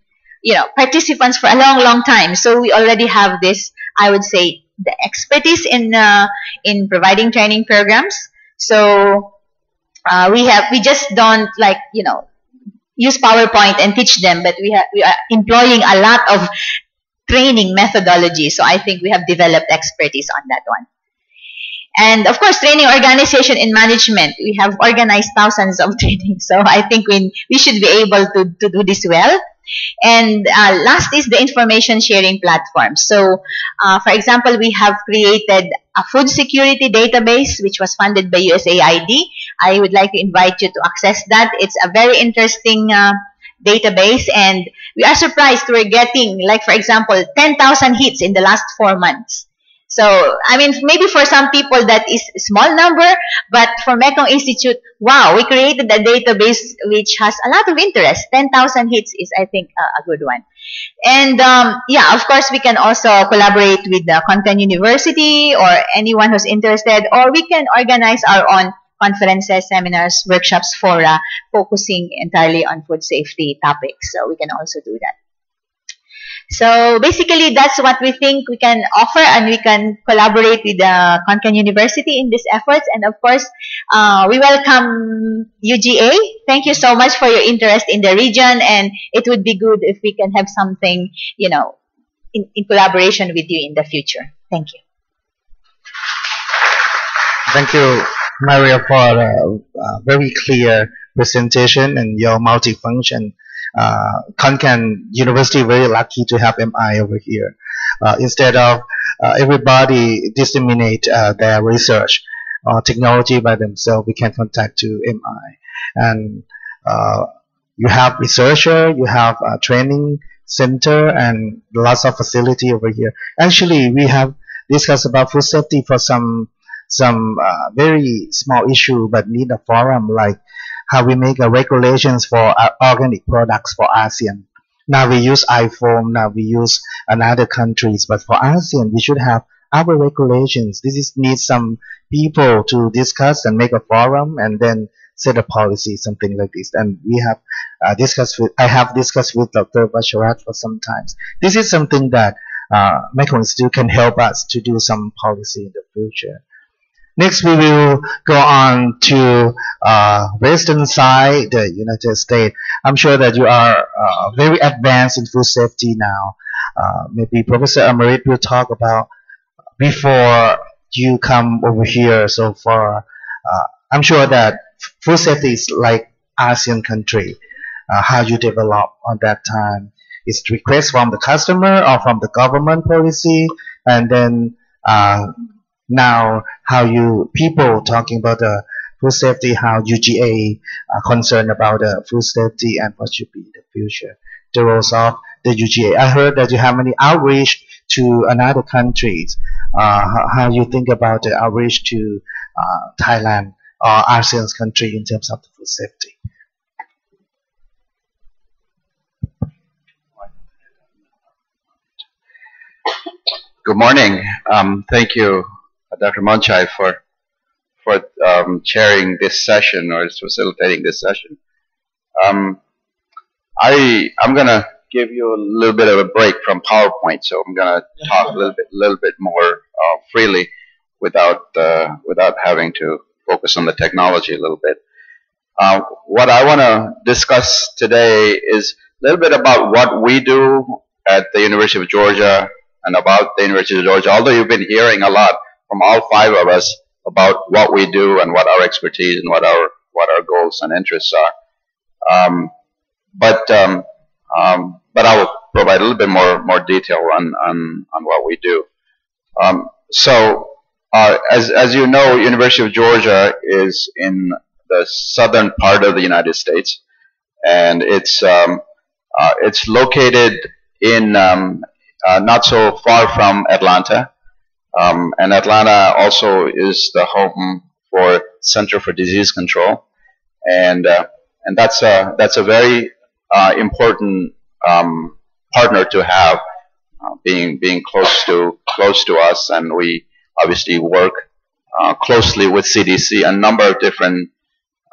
participants for a long time. So we already have this, I would say, the expertise in providing training programs. So we just don't use PowerPoint and teach them, but we are employing a lot of training methodology. So I think we have developed expertise on that one. And of course, training organization and management. We have organized thousands of trainings, so I think we should be able to do this well. And last is the information sharing platform. So, for example, we have created a food security database which was funded by USAID. I would like to invite you to access that. It's a very interesting database, and we are surprised we're getting, like, for example, 10,000 hits in the last 4 months. So, I mean, maybe for some people that is a small number, but for Mekong Institute, wow, we created a database which has a lot of interest. 10,000 hits is, I think, a good one. And yeah, of course, we can also collaborate with the Content University or anyone who's interested, or we can organize our own conferences, seminars, workshops for focusing entirely on food safety topics. So we can also do that. So basically, that's what we think we can offer, and we can collaborate with the Konkan University in these efforts. And of course, we welcome UGA. Thank you so much for your interest in the region, and it would be good if we can have something, you know, in collaboration with you in the future. Thank you. Thank you, Maria, for a very clear presentation and your multifunction. Konkan University very lucky to have MI over here. Instead of everybody disseminate their research or technology by themselves, we can contact to MI. And you have researcher, you have a training center, and lots of facility over here. Actually, we have discussed about food safety for some very small issue, but need a forum, like how we make regulations for organic products for ASEAN. Now we use iPhone, now we use another countries, but for ASEAN we should have our regulations. This is needs some people to discuss and make a forum and then set a policy, something like this. And we have I have discussed with Dr. Basharat for some times. This is something that Mekong Institute can help us to do some policy in the future. Next, we will go on to western side, the United States. I'm sure that you are very advanced in food safety now. Maybe Professor Amarit will talk about before you come over here so far. I'm sure that food safety is like ASEAN country. How you develop on that time? Is request from the customer or from the government policy, and then now how you people talking about the food safety, how UGA are concerned about the food safety and what should be the future, the roles of the UGA. I heard that you have many outreach to another countries. How you think about the outreach to Thailand or ASEAN country in terms of the food safety? Good morning. Thank you, Dr. Monchai, for chairing this session or facilitating this session. I'm going to give you a little bit of a break from PowerPoint, so I'm going to talk a little bit more freely without having to focus on the technology a little bit. What I want to discuss today is a little bit about what we do at the University of Georgia and about the University of Georgia, although you've been hearing a lot from all five of us about what we do and what our expertise and what our goals and interests are. But I will provide a little bit more detail on what we do. As you know, University of Georgia is in the southern part of the United States, and it's located in not so far from Atlanta. And Atlanta also is the home for Center for Disease Control, and that's a very important partner to have, being close to us, and we obviously work closely with CDC, a number of different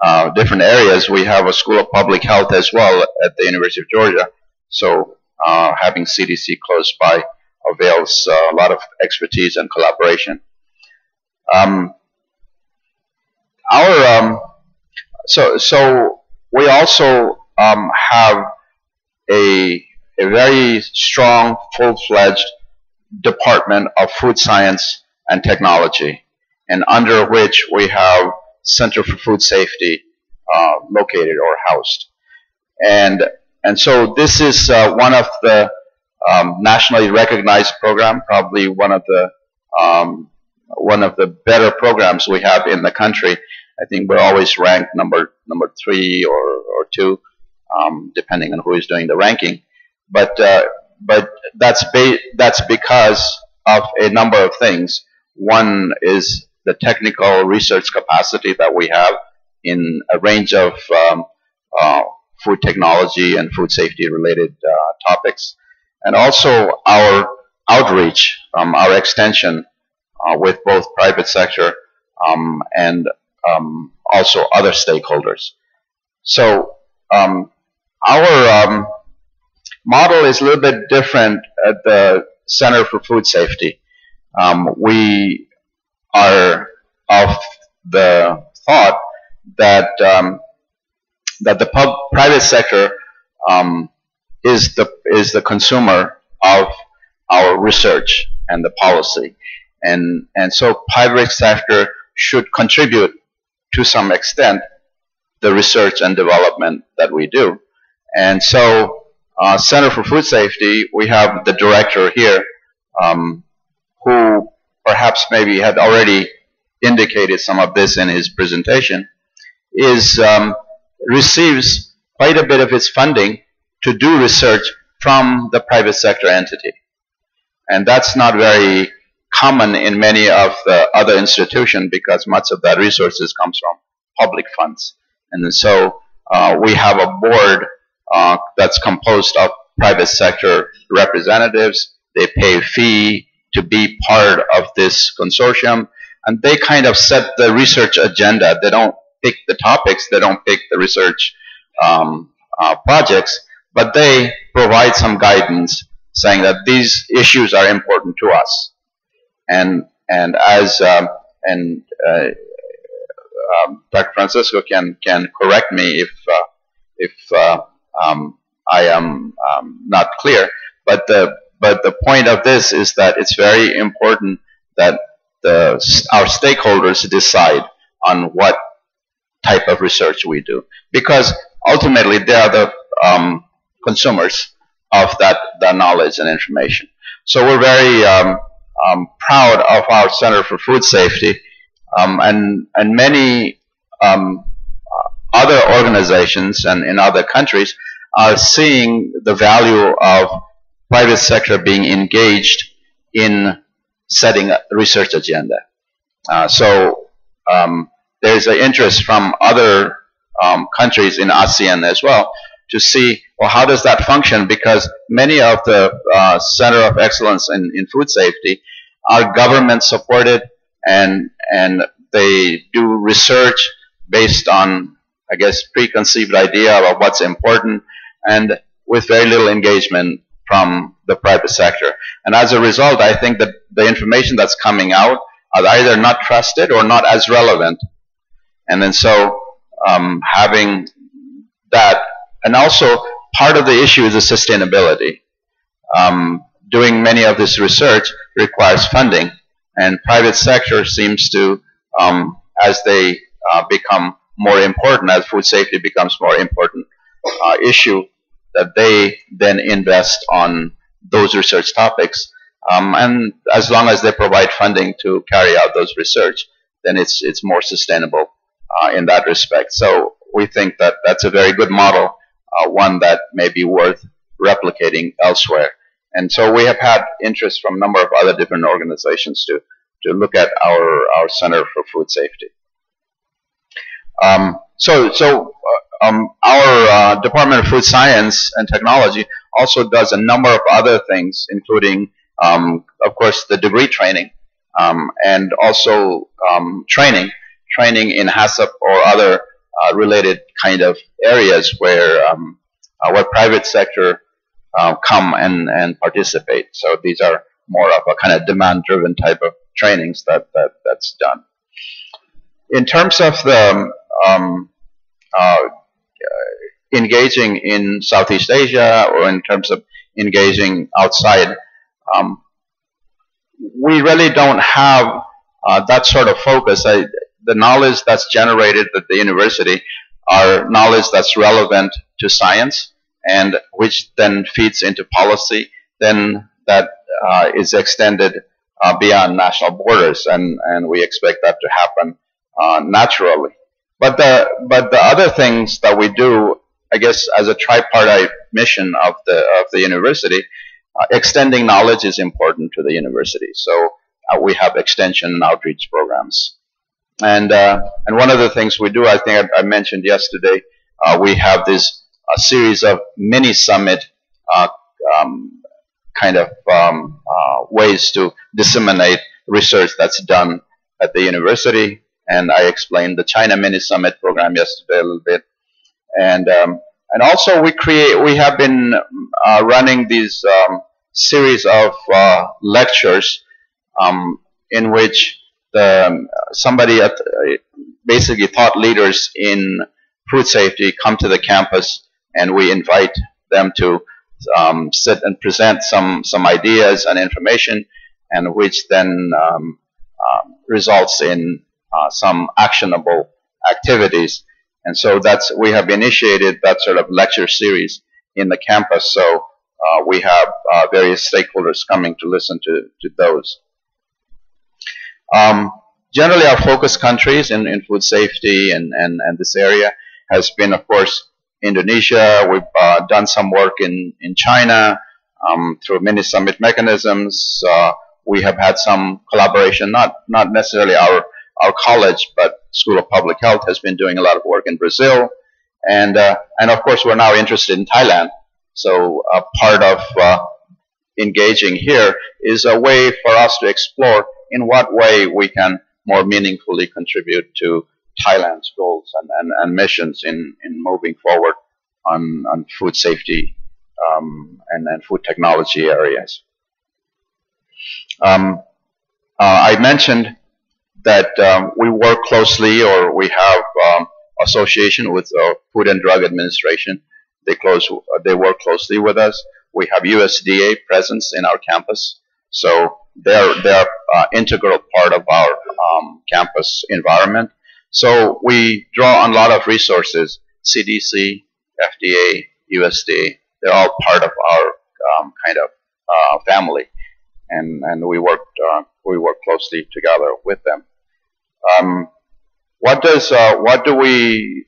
areas. We have a School of Public Health as well at the University of Georgia, so having CDC close by avails a lot of expertise and collaboration. So we also have a very strong, full-fledged Department of Food Science and Technology, and under which we have Center for Food Safety located or housed. And so this is one of the nationally recognized program, probably one of the better programs we have in the country. I think we're always ranked number 3 or 2, depending on who is doing the ranking. But that's because of a number of things. One is the technical research capacity that we have in a range of food technology and food safety related topics, and also our outreach, our extension with both private sector and also other stakeholders. So our model is a little bit different at the Center for Food Safety. We are of the thought that the private sector is the consumer of our research and the policy, and so private sector should contribute to some extent the research and development that we do. And so Center for Food Safety, we have the director here who perhaps maybe had already indicated some of this in his presentation, receives quite a bit of its funding to do research from the private sector entity. And that's not very common in many of the other institutions because much of that resources comes from public funds. And so we have a board that's composed of private sector representatives. They pay a fee to be part of this consortium, and they kind of set the research agenda. They don't pick the topics, they don't pick the research projects, but they provide some guidance saying that these issues are important to us. And as Dr. Francisco can correct me if I am not clear, but the point of this is that it's very important that our stakeholders decide on what type of research we do, because ultimately they are the consumers of that knowledge and information. So we're very proud of our Center for Food Safety, and many other organizations and in other countries are seeing the value of private sector being engaged in setting a research agenda. So there's an interest from other countries in ASEAN as well to see, well, how does that function? Because many of the Center of Excellence in Food Safety are government supported, and they do research based on, I guess, preconceived idea about what's important, and with very little engagement from the private sector. And as a result, I think that the information that's coming out are either not trusted or not as relevant. And then so having that, and also part of the issue is the sustainability. Doing many of this research requires funding, and private sector seems to, as they become more important, as food safety becomes more important issue, that they then invest on those research topics. And as long as they provide funding to carry out those research, then it's more sustainable in that respect. So we think that that's a very good model, one that may be worth replicating elsewhere. And so we have had interest from a number of other different organizations to look at our Center for Food Safety. Our Department of Food Science and Technology also does a number of other things, including, of course, the degree training, and also training in HACCP or other related kind of areas where private sector come and participate. So these are more of a kind of demand-driven type of trainings that's done. In terms of the engaging in Southeast Asia, or in terms of engaging outside, we really don't have that sort of focus, the knowledge that's generated at the university are knowledge that's relevant to science and which then feeds into policy, then that is extended beyond national borders, and we expect that to happen naturally. But the other things that we do, I guess, as a tripartite mission of the university, extending knowledge is important to the university. So we have extension and outreach programs, and one of the things we do, I think I mentioned yesterday, we have this series of mini summit ways to disseminate research that's done at the university. And I explained the China Mini Summit program yesterday a little bit. And also we have been running these series of lectures in which somebody basically thought leaders in food safety come to the campus, and we invite them to sit and present some ideas and information, and which then results in some actionable activities. And so we have initiated that sort of lecture series in the campus. So we have various stakeholders coming to listen to those. Generally, our focus countries in food safety and this area has been, of course, Indonesia. We've done some work in China through mini summit mechanisms. We have had some collaboration, not necessarily our college, but School of Public Health has been doing a lot of work in Brazil, and of course we're now interested in Thailand. So part of engaging here is a way for us to explore in what way we can more meaningfully contribute to Thailand's goals and missions in moving forward on food safety and food technology areas. I mentioned that we work closely, or we have association with Food and Drug Administration. They work closely with us. We have USDA presence in our campus, so they're integral part of our campus environment. So we draw on a lot of resources: CDC, FDA, USDA. They're all part of our family, and we work closely together with them. What do we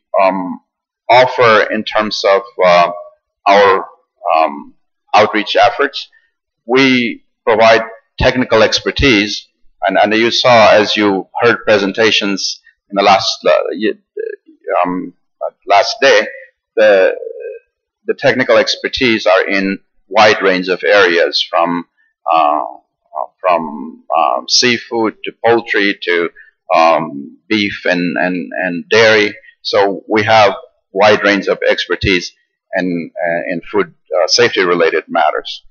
offer in terms of our outreach efforts? We provide technical expertise, and you saw, as you heard presentations in the last day, the technical expertise are in wide range of areas, from seafood to poultry to beef and dairy. So we have wide range of expertise in food safety related matters.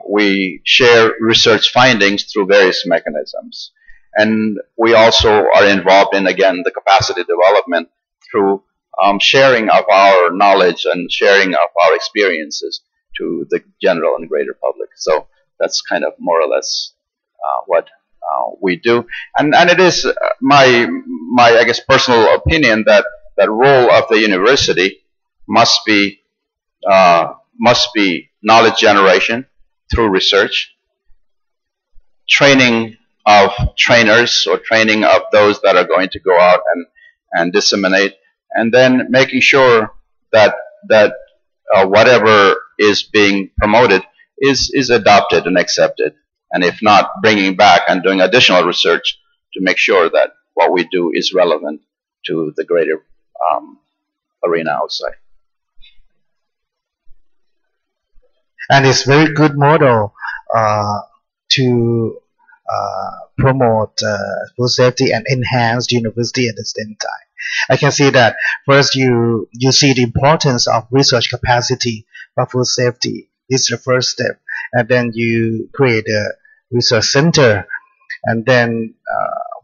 We share research findings through various mechanisms, and we also are involved in, again, the capacity development through sharing of our knowledge and sharing of our experiences to the general and greater public. So that's kind of more or less what we do, and it is my I guess personal opinion that role of the university must be knowledge generation through research, training of trainers or training of those that are going to go out and disseminate, and then making sure that whatever is being promoted is adopted and accepted, and if not, bringing back and doing additional research to make sure that what we do is relevant to the greater arena outside. And it's very good model to promote food safety and enhance university at the same time. I can see that first you see the importance of research capacity for food safety. This is the first step, and then you create a research center, and then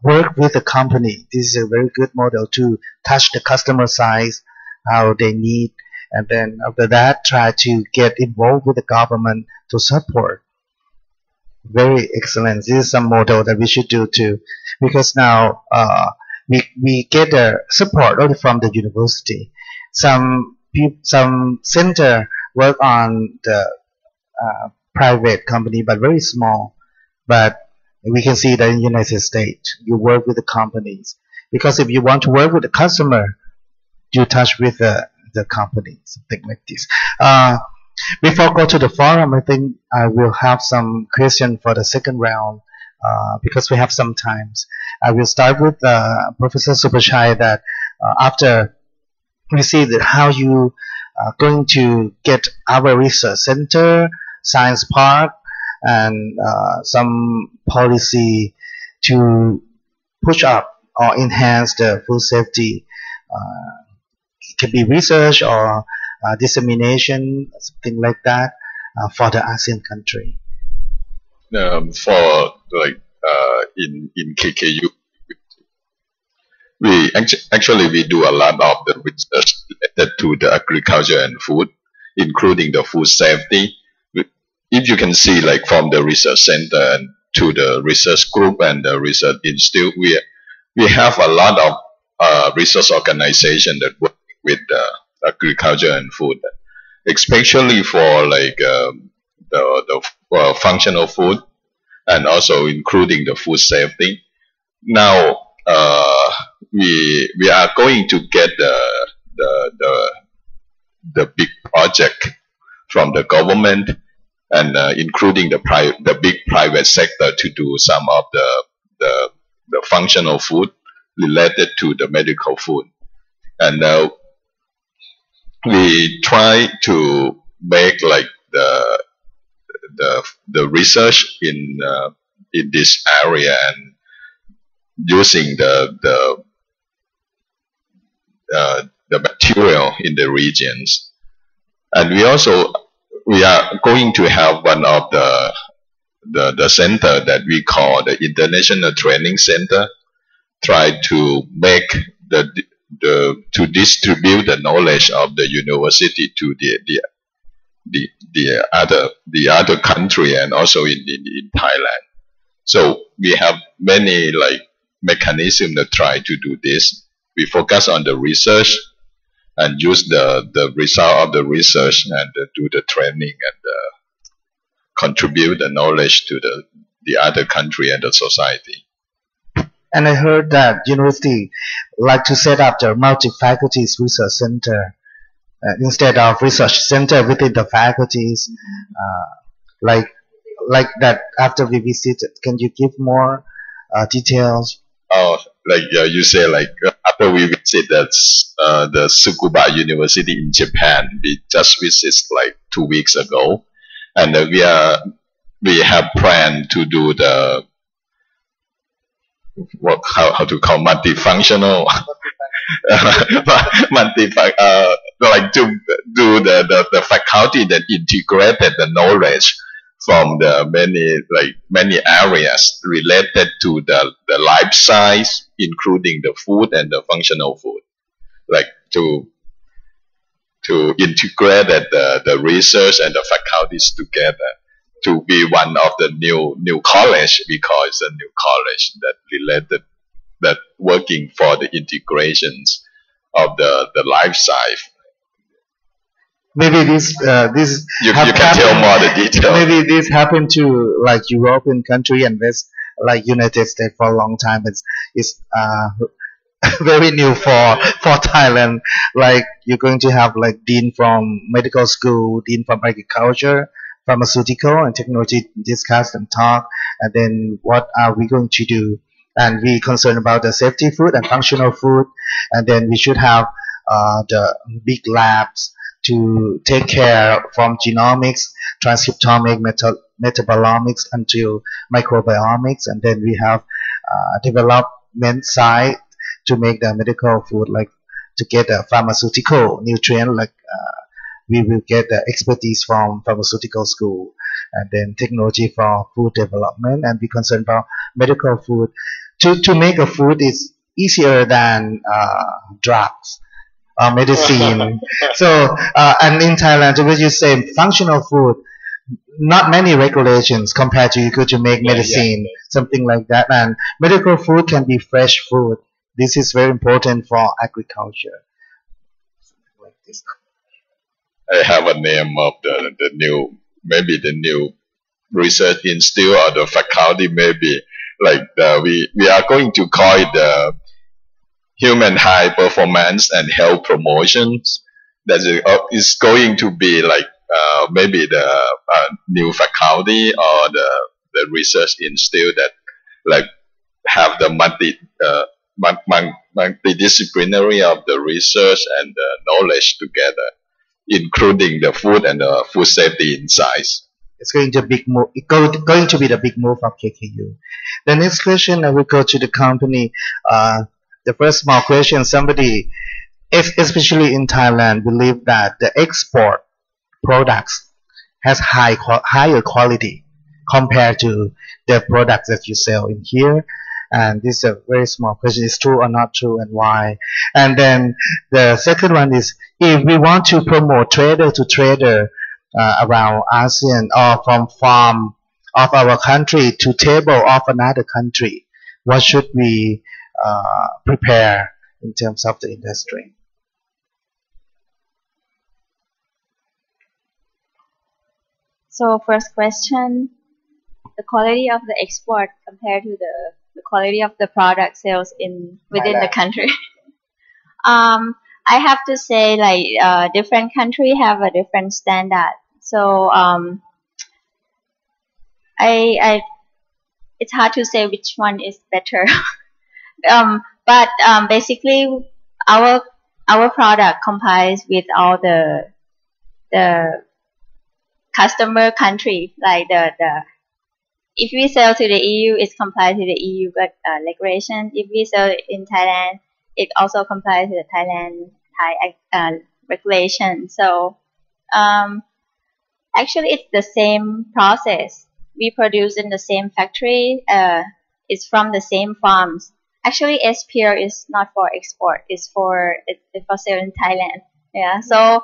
work with the company. This is a very good model to touch the customer side, how they need, and then after that try to get involved with the government to support. Very excellent. This is a model that we should do too, because now we get the support only from the university. Some center work on the private company, but very small. But we can see that in the United States, you work with the companies, because if you want to work with the customer, you touch with the company, something like this. Before go to the forum, I think I will have some question for the second round, because we have some times. I will start with Professor Supachai, that after we see that how you are going to get our research center, science park, and some policy to push up or enhance the food safety. It can be research or dissemination, something like that, for the ASEAN country. For like in KKU, we actually we do a lot of the research related to the agriculture and food, including the food safety. If you can see, like from the research center and to the research group and the research institute, we have a lot of research organization that work with agriculture and food, especially for like the functional food, and also including the food safety. Now we are going to get the big project from the government, and including the big private sector, to do some of the functional food related to the medical food. And we try to make like the research in this area, and using the material in the regions. And we are going to have one of the center that we call the International Training Center, try to make to distribute the knowledge of the university to the other country, and also in Thailand. So we have many like mechanisms that try to do this. We focus on the research and use the result of the research, and do the training, and contribute the knowledge to the other country and the society. And I heard that university like to set up the multi-faculties research center instead of research center within the faculties, like that. After we visited, can you give more details? Oh, like you say, like after we visit the Tsukuba University in Japan, we just visited like 2 weeks ago, and we have planned to do the how to call multifunctional like to do the faculty that integrated the knowledge from the many areas related to the life science, including the food and the functional food, like to integrate the research and the faculties together, to be one of the new college, because a new college that related, that working for the integrations of the life science. Maybe this you can tell more the detail. Maybe this happened to like European country and West, like United States, for a long time. It's very new for Thailand. Like you're going to have like dean from medical school, dean from agriculture, pharmaceutical and technology, discuss and talk, and then what are we going to do? And we concerned about the safety food and functional food, and then we should have the big labs to take care from genomics, transcriptomics, metabolomics until microbiomics, and then we have development side to make the medical food, like to get a pharmaceutical nutrient, like we will get the expertise from pharmaceutical school, and then technology for food development, and be concerned about medical food. To make a food is easier than drugs or medicine. So and in Thailand, when you say functional food, not many regulations compared to you go to make medicine, something like that. And medical food can be fresh food. This is very important for agriculture. Like this. I have a name of the new, maybe the new research institute or the faculty, maybe like we are going to call it the human high performance and health promotions. That is going to be like maybe the new faculty or the research institute that like have the multidisciplinary of the research and the knowledge together, including the food and the food safety insights. It's going to big move. Going to be the big move of KKU. The next question, I will go to the company. The first small question: somebody, especially in Thailand, believe that the export products has higher quality compared to the products that you sell in here. And this is a very small question: is true or not true, and why? And then the second one is, if we want to promote trader to trader around ASEAN, or from farm of our country to table of another country, what should we prepare in terms of the industry? So first question, the quality of the export compared to the quality of the product sales within the country. I have to say, like, different country have a different standard. So it's hard to say which one is better. But basically, our product complies with all the customer country, like if we sell to the EU, it complies to the EU regulation. If we sell in Thailand, it also complies to the Thai regulation. So actually, it's the same process. We produce in the same factory. It's from the same farms. Actually, SPR is not for export. It's for sale in Thailand. Yeah. So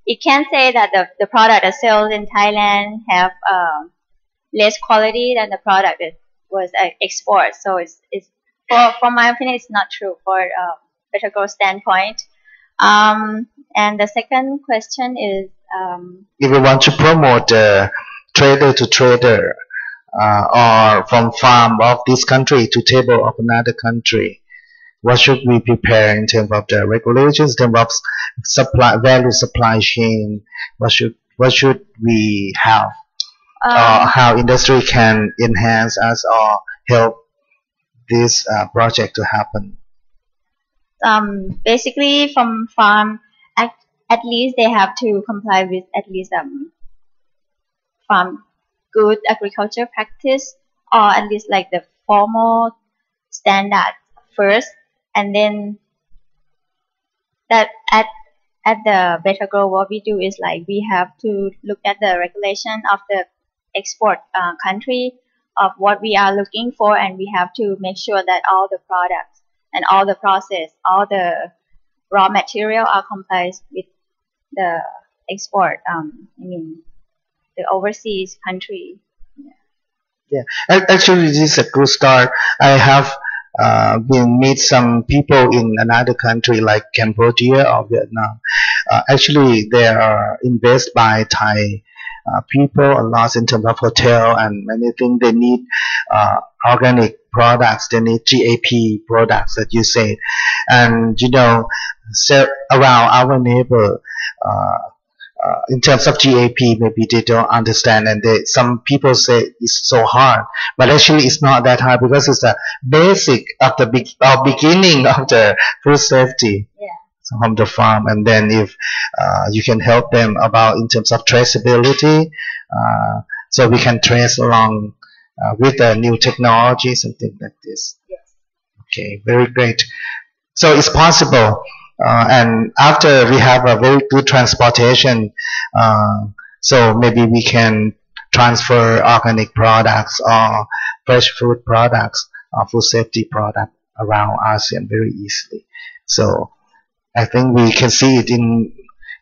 it can say that the product that sells in Thailand have less quality than the product that was export. So it's for my opinion, it's not true for better growth standpoint. And the second question is, if we want to promote trader to trader, or from farm of this country to table of another country, what should we prepare in terms of the regulations, in terms of supply chain? What should we have? How industry can enhance us or help this project to happen? Basically, from farm, at least they have to comply with at least farm good agriculture practice, or at least like the formal standard first, and then that at the Better Grow, what we do is like we have to look at the regulation of the export country of what we are looking for, and we have to make sure that all the products and all the process, all the raw material are complies with the export. The overseas country. Yeah, actually, this is a good start. I have been meet some people in another country like Cambodia or Vietnam. Actually, they are invested by Thai people a lot in terms of hotel and many things. They need organic products. They need GAP products that you said, and around our neighbor. In terms of GAP, maybe they don't understand, and some people say it's so hard, but actually it's not that hard because it's the basic of the beginning of the food safety from the farm, and then if you can help them about in terms of traceability, so we can trace along with the new technology, something like this. Yes. Okay, very great. So it's possible. And after we have a very good transportation, so maybe we can transfer organic products or fresh food products or food safety product around ASEAN very easily. So I think we can see it in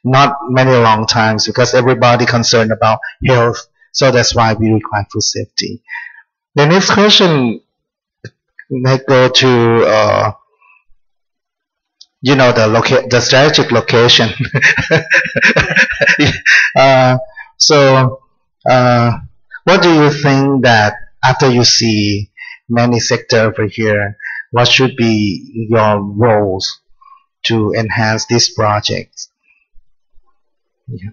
not many long times because everybody concerned about health. So that's why we require food safety. The next question may go to the strategic location. uh, so, what do you think that after you see many sectors over here, what should be your roles to enhance this project? Yeah.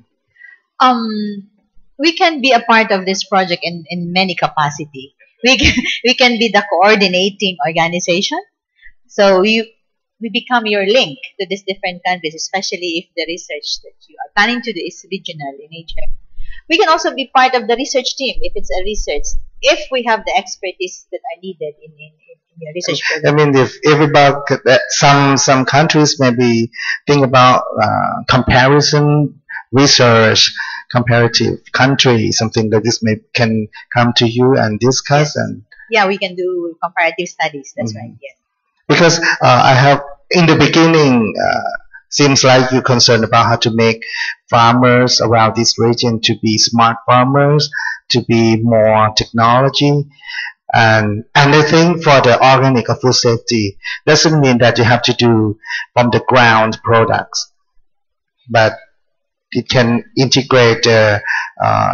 We can be a part of this project in many capacity. We can be the coordinating organization. So we become your link to these different countries, especially if the research that you are planning to do is regional in nature. We can also be part of the research team if it's a research, if we have the expertise that are needed in your research I program. mean, if everybody, some countries maybe think about comparison research, comparative country, something like this can come to you and discuss. Yes. And Yeah, we can do comparative studies. That's right. Yes. because I have in the beginning seems like you're concerned about how to make farmers around this region to be smart farmers, to be more technology. And I think for the organic or food safety doesn't mean that you have to do from the ground products, but it can integrate the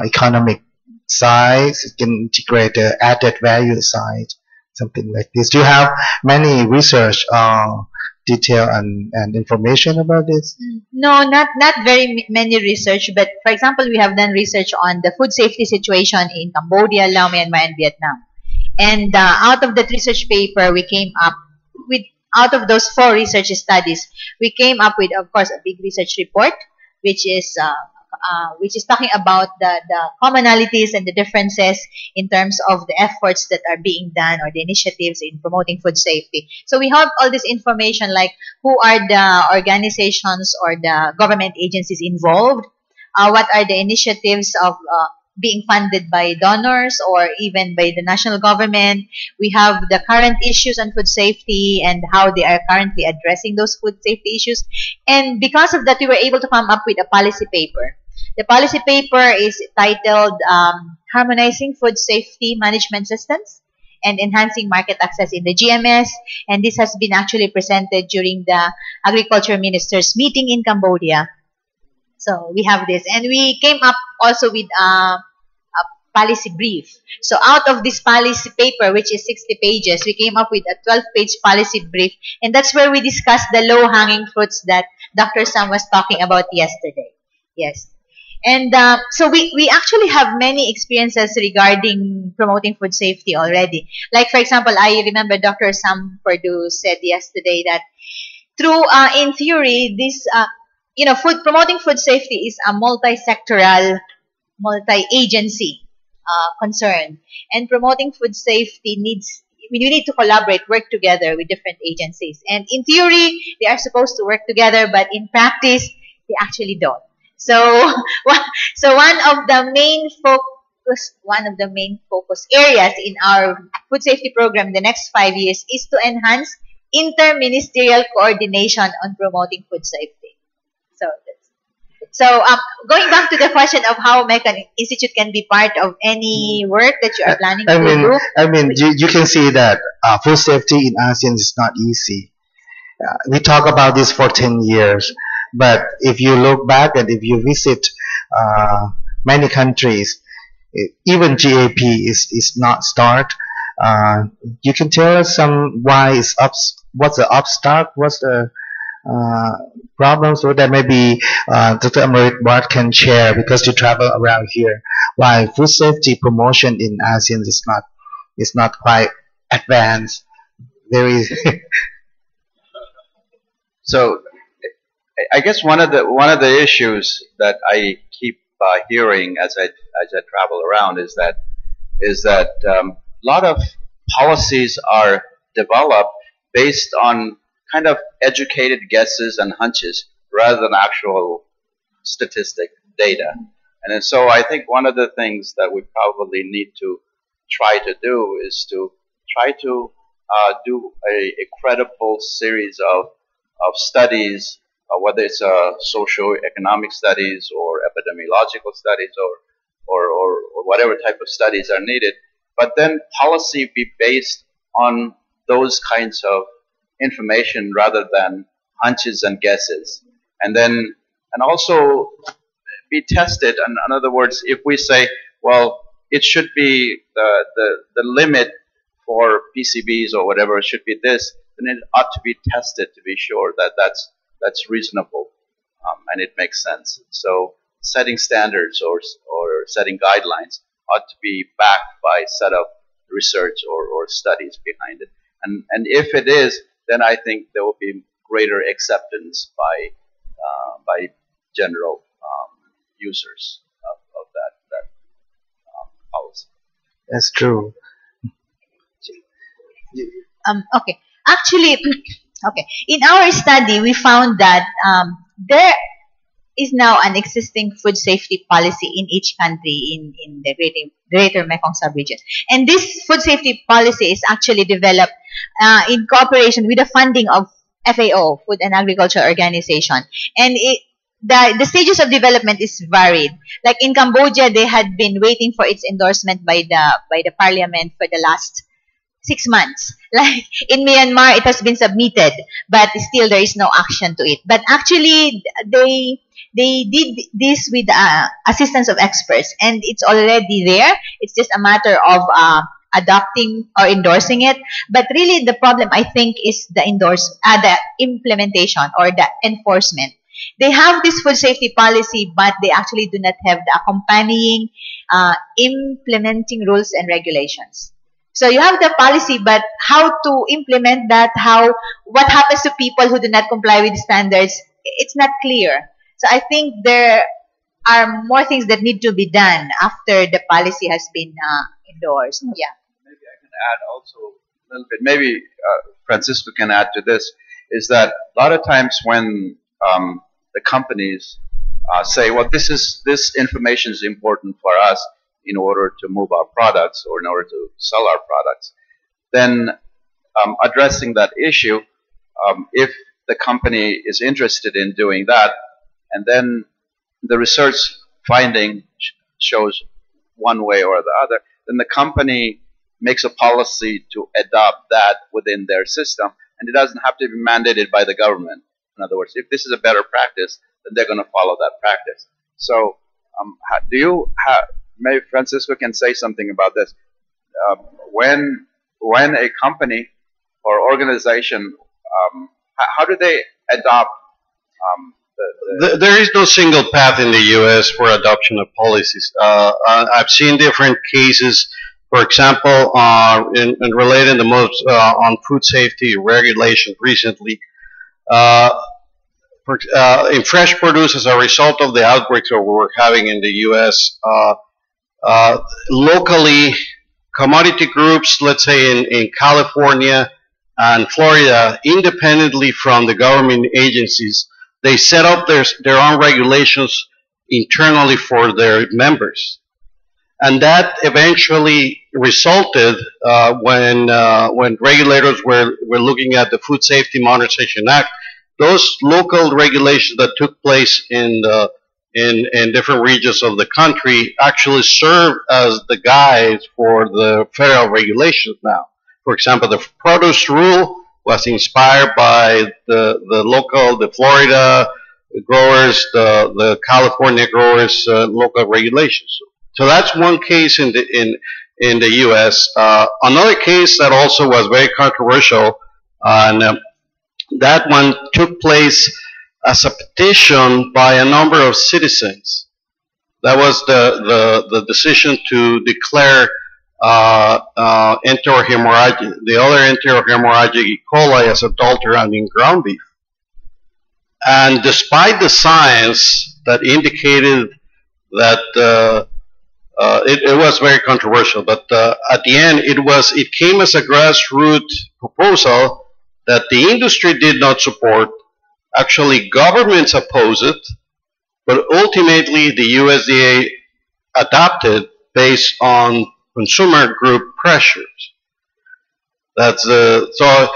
economic side, it can integrate the added value side, something like this. Do you have many research detail and information about this? No, not very many research, but for example, we have done research on the food safety situation in Cambodia, Laos, Myanmar, and Vietnam. And out of that research paper, we came up with, out of those 4 research studies, we came up with, of course, a big research report, which is talking about the commonalities and the differences in terms of the efforts that are being done or the initiatives in promoting food safety. So we have all this information, like who are the organizations or the government agencies involved, what are the initiatives of being funded by donors or even by the national government. We have the current issues on food safety and how they are currently addressing those food safety issues. And because of that, we were able to come up with a policy paper. The policy paper is titled Harmonizing Food Safety Management Systems and Enhancing Market Access in the GMS. And this has been actually presented during the Agriculture Ministers meeting in Cambodia. So we have this. And we came up also with a policy brief. So out of this policy paper, which is 60 pages, we came up with a 12-page policy brief. And that's where we discussed the low-hanging fruits that Dr. Sam was talking about yesterday. Yes. And so we actually have many experiences regarding promoting food safety already. Like, for example, I remember Dr. Sam Purdue said yesterday that through, in theory, this, promoting food safety is a multi-sectoral, multi-agency concern. And promoting food safety we need to collaborate, work together with different agencies. And in theory, they are supposed to work together, but in practice, they actually don't. So one of the main focus areas in our food safety program in the next 5 years is to enhance interministerial coordination on promoting food safety. So going back to the question of how Mekong Institute can be part of any work that you are planning to do. I mean, you can see that food safety in ASEAN is not easy. We talk about this for 10 years. But if you look back and if you visit many countries, even GAP is not start. You can tell us why it's up. What's the obstacle? What's the problems? So that maybe Dr. Amerit Bart can share because you travel around here. Why food safety promotion in ASEAN is not quite advanced. Very. So I guess one of the issues that I keep hearing as I travel around is that a lot of policies are developed based on kind of educated guesses and hunches rather than actual statistic data. And then so I think one of the things that we probably need to try to do is to try to do a credible series of studies whether it's socio-economic studies or epidemiological studies or whatever type of studies are needed. But then policy be based on those kinds of information rather than hunches and guesses. And also be tested. In other words, if we say, well, it should be the limit for PCBs or whatever, it should be this, then it ought to be tested to be sure that that's reasonable and it makes sense. So setting standards or setting guidelines ought to be backed by a set of research or studies behind it. And if it is, then I think there will be greater acceptance by general users of that policy. That's true. Okay. Actually, okay. In our study, we found that there is now an existing food safety policy in each country in the Greater Mekong subregion. And this food safety policy is actually developed in cooperation with the funding of FAO, Food and Agriculture Organization. And the stages of development is varied. Like in Cambodia, they had been waiting for its endorsement by the parliament for the last 6 months. Like in Myanmar, it has been submitted, but still there is no action to it. But actually, they did this with the assistance of experts, and it's already there. It's just a matter of adopting or endorsing it. But really, the problem, I think, is the implementation or the enforcement. They have this food safety policy, but they actually do not have the accompanying implementing rules and regulations. So you have the policy, but how to implement that, what happens to people who do not comply with the standards, it's not clear. So I think there are more things that need to be done after the policy has been endorsed. Yeah. Maybe I can add also a little bit. Maybe Francisco can add to this, is that a lot of times when the companies say, well, this information is important for us in order to move our products or in order to sell our products, then addressing that issue, if the company is interested in doing that, and then the research finding shows one way or the other, then the company makes a policy to adopt that within their system, and it doesn't have to be mandated by the government. In other words, if this is a better practice, then they're going to follow that practice. So, maybe Francisco can say something about this. When a company or organization, how do they adopt There is no single path in the U.S. for adoption of policies. I've seen different cases, for example, in relating the most on food safety regulations recently. In fresh produce, as a result of the outbreaks that we're having in the U.S., locally, commodity groups, let's say in California and Florida, independently from the government agencies, they set up their own regulations internally for their members. And that eventually resulted when regulators were looking at the Food Safety Modernization Act, those local regulations that took place in different regions of the country actually serve as the guides for the federal regulations now. For example, the produce rule was inspired by the Florida growers, the California growers' local regulations. So that's one case in the U.S. Another case that also was very controversial, and that one took place as a petition by a number of citizens. That was the decision to declare enterohemorrhagic, the other enterohemorrhagic E. coli as adulterant in ground beef. And despite the science that indicated that it was very controversial, but at the end it came as a grassroots proposal that the industry did not support. Actually, governments opposed it, but ultimately the USDA adopted based on consumer group pressures. So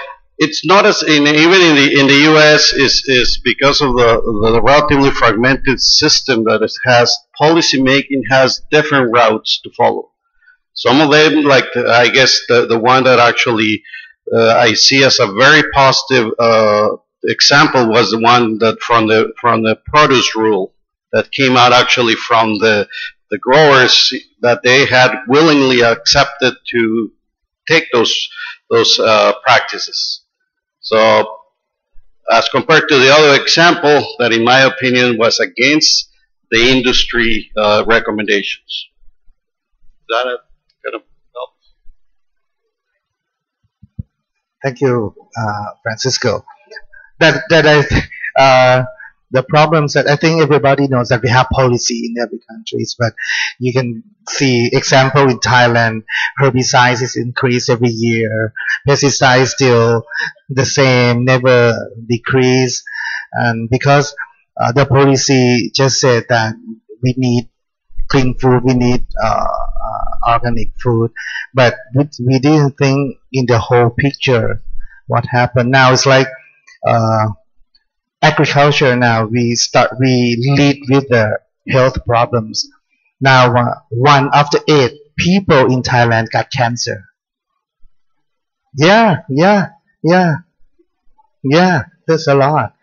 it's not as in even in the U.S. is because of the relatively fragmented system that it has. Policy making has different routes to follow. Some of them, like I guess the one that actually I see as a very positive example was the one that from the produce rule that came out actually from the growers, that they had willingly accepted to take those practices. So as compared to the other example that in my opinion was against the industry recommendations. Is that a kind of help? Thank you, Francisco. The problems that I think everybody knows that we have policy in every countries, but you can see example in Thailand, herbicides is increased every year, pesticides still the same, never decrease, and because the policy just said that we need clean food, we need organic food, but we didn't think in the whole picture what happened. Now it's like agriculture. Now we lead with the health problems. Now 1 after 8 people in Thailand got cancer. Yeah, that's a lot.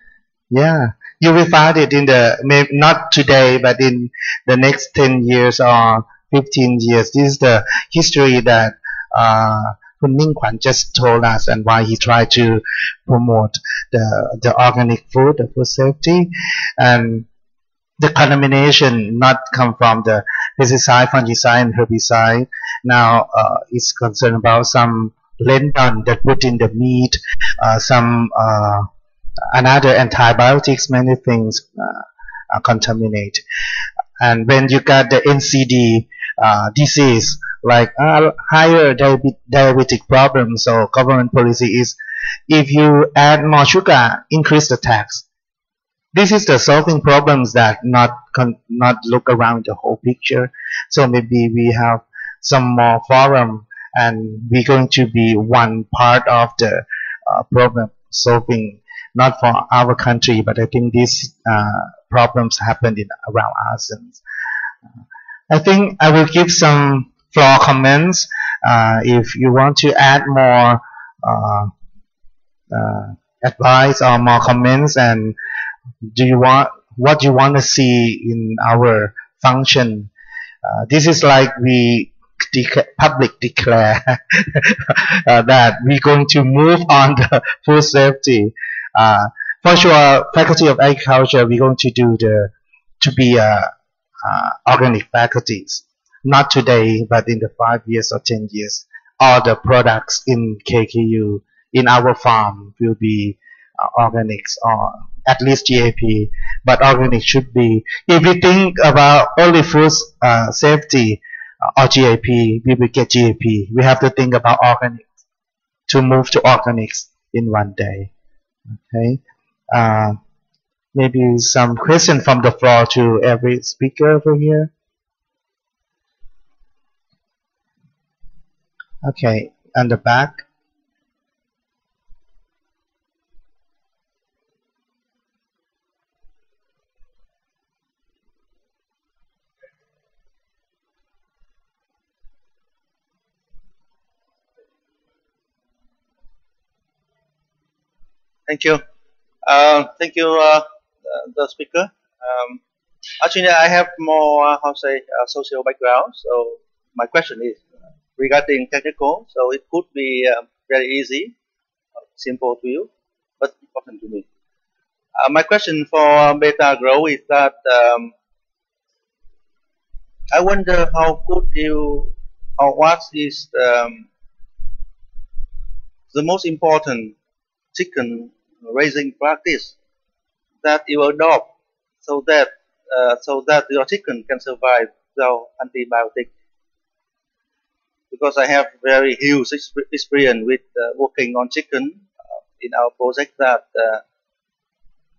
Yeah, you will find it in not today, but in the next 10 years or 15 years. This is the history that Kun Ming Kwan just told us, and why he tried to promote the organic food, the food safety, and the contamination not come from the pesticide, fungicide, and herbicide. Now it's concerned about some lentils that put in the meat, some another antibiotics, many things contaminate. And when you got the NCD disease, like higher diabetic problems, so government policy is if you add more sugar, increase the tax. This is the solving problems that not look around the whole picture. So maybe we have some more forum, and we're going to be one part of the problem solving, not for our country, but I think these problems happen around us. And I think I will give some floor comments. If you want to add more advice or more comments, and what you want to see in our function. This is like we public declare that we're going to move on the food safety. For sure, Faculty of Agriculture, we're going to do to be organic faculties. Not today, but in the 5 years or 10 years, all the products in KKU in our farm will be organics, or at least GAP. But organic should be, if we think about only food safety or GAP, we will get GAP. We have to think about organics to move to organics in one day. Okay. Maybe some question from the floor to every speaker over here. Okay, on the back. Thank you. Thank you, the speaker. Actually, I have more, social background. So my question is regarding technical. So it could be very easy, simple to you, but important to me. My question for beta grow is that I wonder how could you, or what is the most important chicken raising practice that you adopt so that your chicken can survive without antibiotic. Because I have very huge experience with working on chicken in our project, that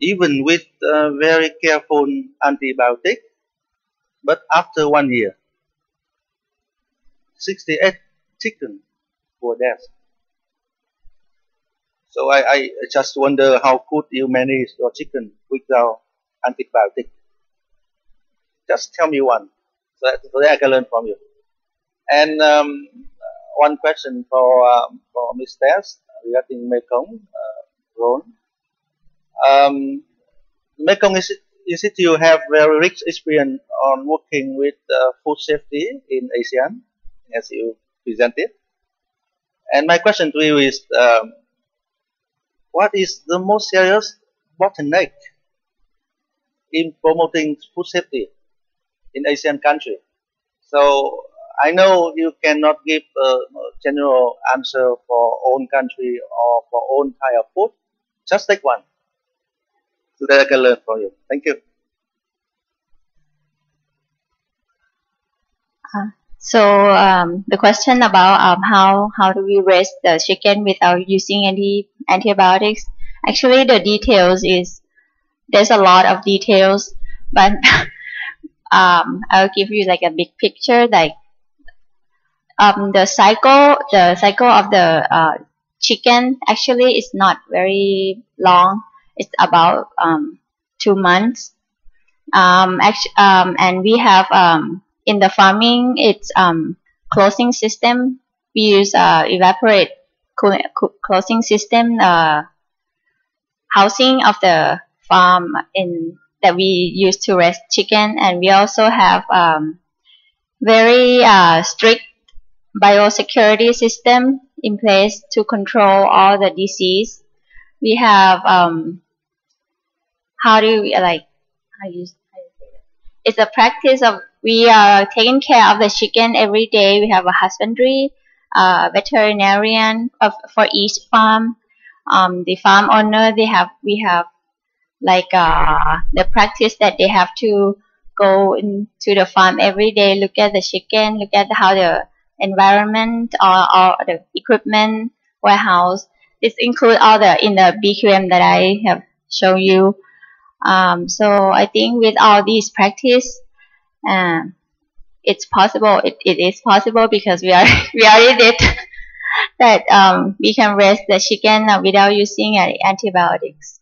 even with very careful antibiotic, but after 1 year, 68 chicken were dead. So I just wonder how could you manage your chicken without antibiotic? Just tell me one, so that I can learn from you. And one question for Ms. Tess regarding Mekong, Ron. Mekong Institute have very rich experience on working with food safety in ASEAN, as you presented. And my question to you is, what is the most serious bottleneck in promoting food safety in Asian country? So I know you cannot give a general answer for own country or for own type of food. Just take one, so that I can learn from you. Thank you. So the question about how do we raise the chicken without using any antibiotics? Actually, the details is there's a lot of details, but I'll give you like a big picture. Like the cycle of the chicken actually is not very long. It's about 2 months. And we have in the farming, it's closing system. We use evaporate closing system housing of the farm that we use to raise chicken, and we also have very strict biosecurity system in place to control all the disease. We have it's a practice of we are taking care of the chicken every day. We have a husbandry veterinarian for each farm. The farm owner we have like the practice that they have to go into the farm every day, look at the chicken, look at how the environment or the equipment, warehouse. This includes all in the BQM that I have shown you. So I think with all these practice, it's possible. It is possible because we are in it that we can raise the chicken without using antibiotics.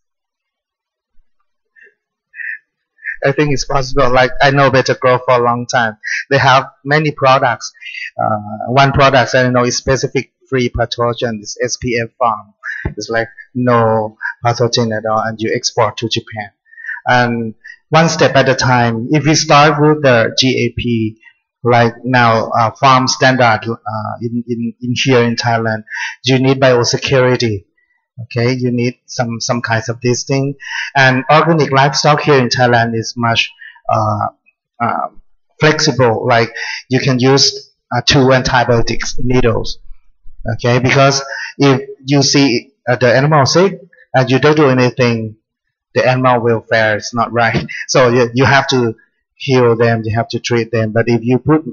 I think it's possible. Like I know Better Grow for a long time. They have many products. One product I know is specific free pathogen. It's SPF Farm. It's like no pathogen at all, and you export to Japan. And one step at a time. If we start with the GAP, like now farm standard in here in Thailand, you need biosecurity. Okay, you need some kinds of this thing, and organic livestock here in Thailand is much flexible. Like you can use 2 antibiotics needles. Okay, because if you see the animal sick and you don't do anything, the animal welfare is not right. So you have to heal them, you have to treat them. But if you put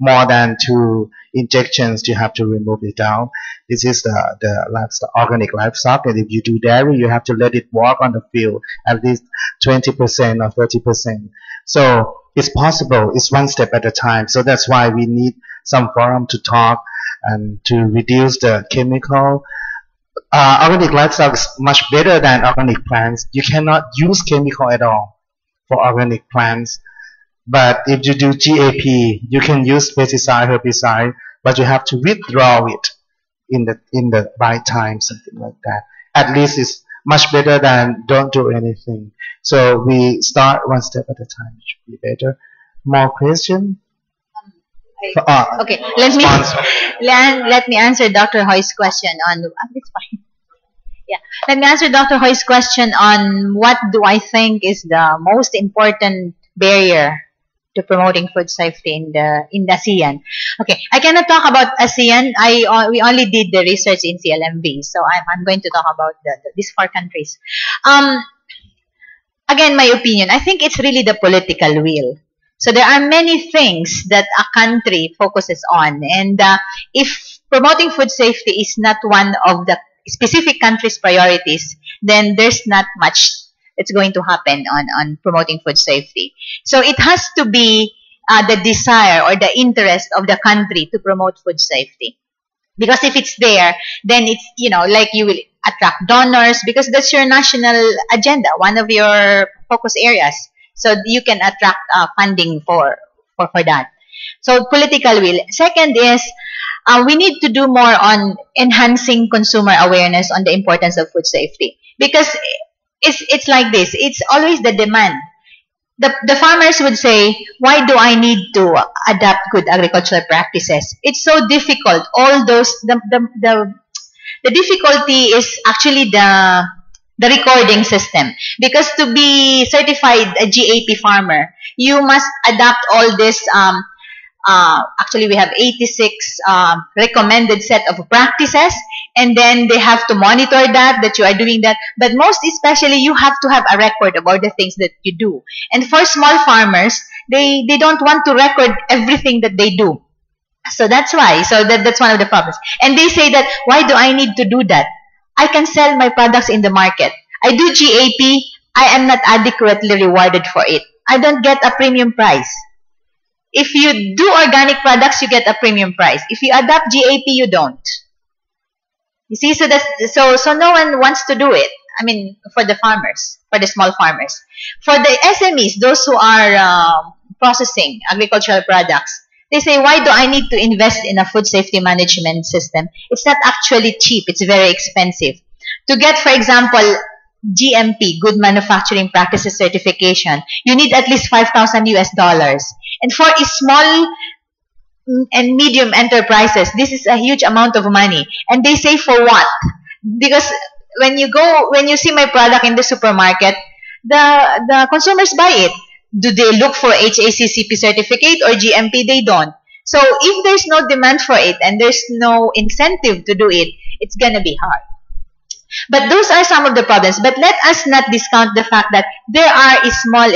more than 2 injections, you have to remove it down. This is the livestock, organic livestock. And if you do dairy, you have to let it walk on the field at least 20% or 30%. So it's possible. It's one step at a time. So that's why we need some forum to talk and to reduce the chemical. Organic livestock is much better than organic plants. You cannot use chemical at all for organic plants. But if you do GAP, you can use pesticide, herbicide, but you have to withdraw it in the right time, something like that. At least it's much better than don't do anything. So we start one step at a time. It should be better. More question? Okay, let me answer Dr. Hoy's question on. It's fine. Yeah, let me answer Dr. Hoy's question on what do I think is the most important barrier to promoting food safety in the ASEAN. Okay, I cannot talk about ASEAN. We only did the research in CLMV, so I'm going to talk about these 4 countries. Again, my opinion, I think it's really the political will. So there are many things that a country focuses on, and if promoting food safety is not one of the specific country's priorities, then there's not much it's going to happen on promoting food safety. So it has to be the desire or the interest of the country to promote food safety. Because if it's there, then it's, like attract donors, because that's your national agenda, one of your focus areas. So you can attract funding for that. So political will. Second is we need to do more on enhancing consumer awareness on the importance of food safety, because it's like this. It's always the demand. The farmers would say, why do I need to adapt good agricultural practices? It's so difficult. All those the difficulty is actually the recording system, because to be certified a GAP farmer, you must adapt all this. Actually, we have 86 recommended set of practices, and then they have to monitor that you are doing that. But most especially, you have to have a record about the things that you do. And for small farmers, they don't want to record everything that they do. So that's why. So that's one of the problems. And they say that, why do I need to do that? I can sell my products in the market. I do GAP. I am not adequately rewarded for it. I don't get a premium price. If you do organic products, you get a premium price. If you adopt GAP, you don't. You see, so no one wants to do it. I mean, for the farmers, for the small farmers. For the SMEs, those who are processing agricultural products, they say, why do I need to invest in a food safety management system? It's not actually cheap. It's very expensive. To get, for example, GMP, Good Manufacturing Practices certification, you need at least $5,000. And for a small and medium enterprises, this is a huge amount of money. And they say, for what? Because when you see my product in the supermarket, the consumers buy it. Do they look for HACCP certificate or GMP? They don't. So if there's no demand for it and there's no incentive to do it, it's gonna be hard. But those are some of the problems. But let us not discount the fact that there are small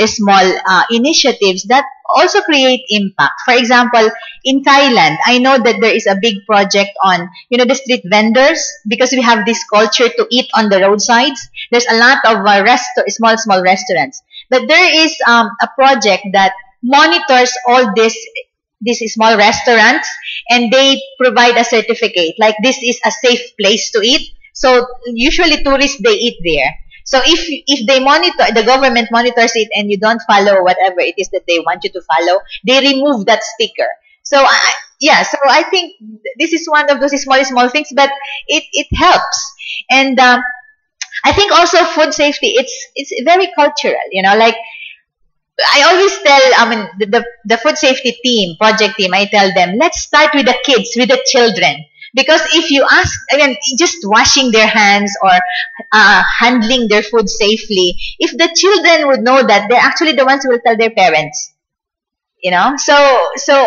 initiatives that also create impact. For example, in Thailand, I know that there is a big project on, the street vendors, because we have this culture to eat on the roadsides. There's a lot of small restaurants. But there is a project that monitors all these small restaurants, and they provide a certificate. Like, this is a safe place to eat. So usually tourists, they eat there. So if they monitor, the government monitors it, and you don't follow whatever it is that they want you to follow, they remove that sticker. So I think this is one of those small things, but it helps. And I think also food safety, it's very cultural. Like, I always tell the food safety team, project team, I tell them, let's start with the kids, with the children. Because if you ask, just washing their hands or handling their food safely, if the children would know that, they're actually the ones who will tell their parents. So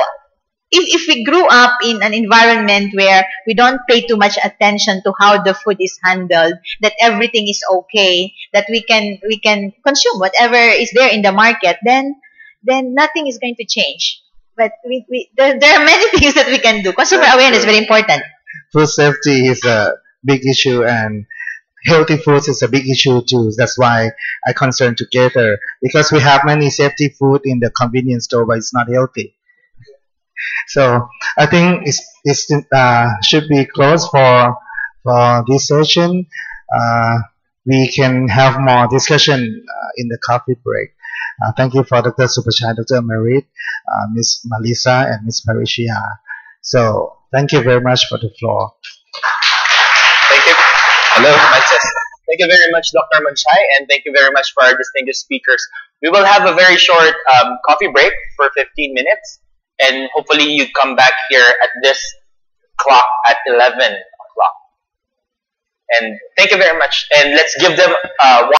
if we grew up in an environment where we don't pay too much attention to how the food is handled, that everything is okay, that we can consume whatever is there in the market, then nothing is going to change. But there are many things that we can do. Consumer awareness is very important. Food safety is a big issue, and healthy foods is a big issue too. That's why I concern together, because we have many safety food in the convenience store, but it's not healthy. So I think it should be closed for this session. We can have more discussion in the coffee break. Thank you for Dr. Supachai, Dr. Merit, Ms. Melissa, and Ms. Parishia. So thank you very much for the floor. Thank you. Hello, thank you very much, Dr. Manchai, and thank you very much for our distinguished speakers. We will have a very short coffee break for 15 minutes, and hopefully you come back here at this clock at 11 o'clock. And thank you very much. And let's give them one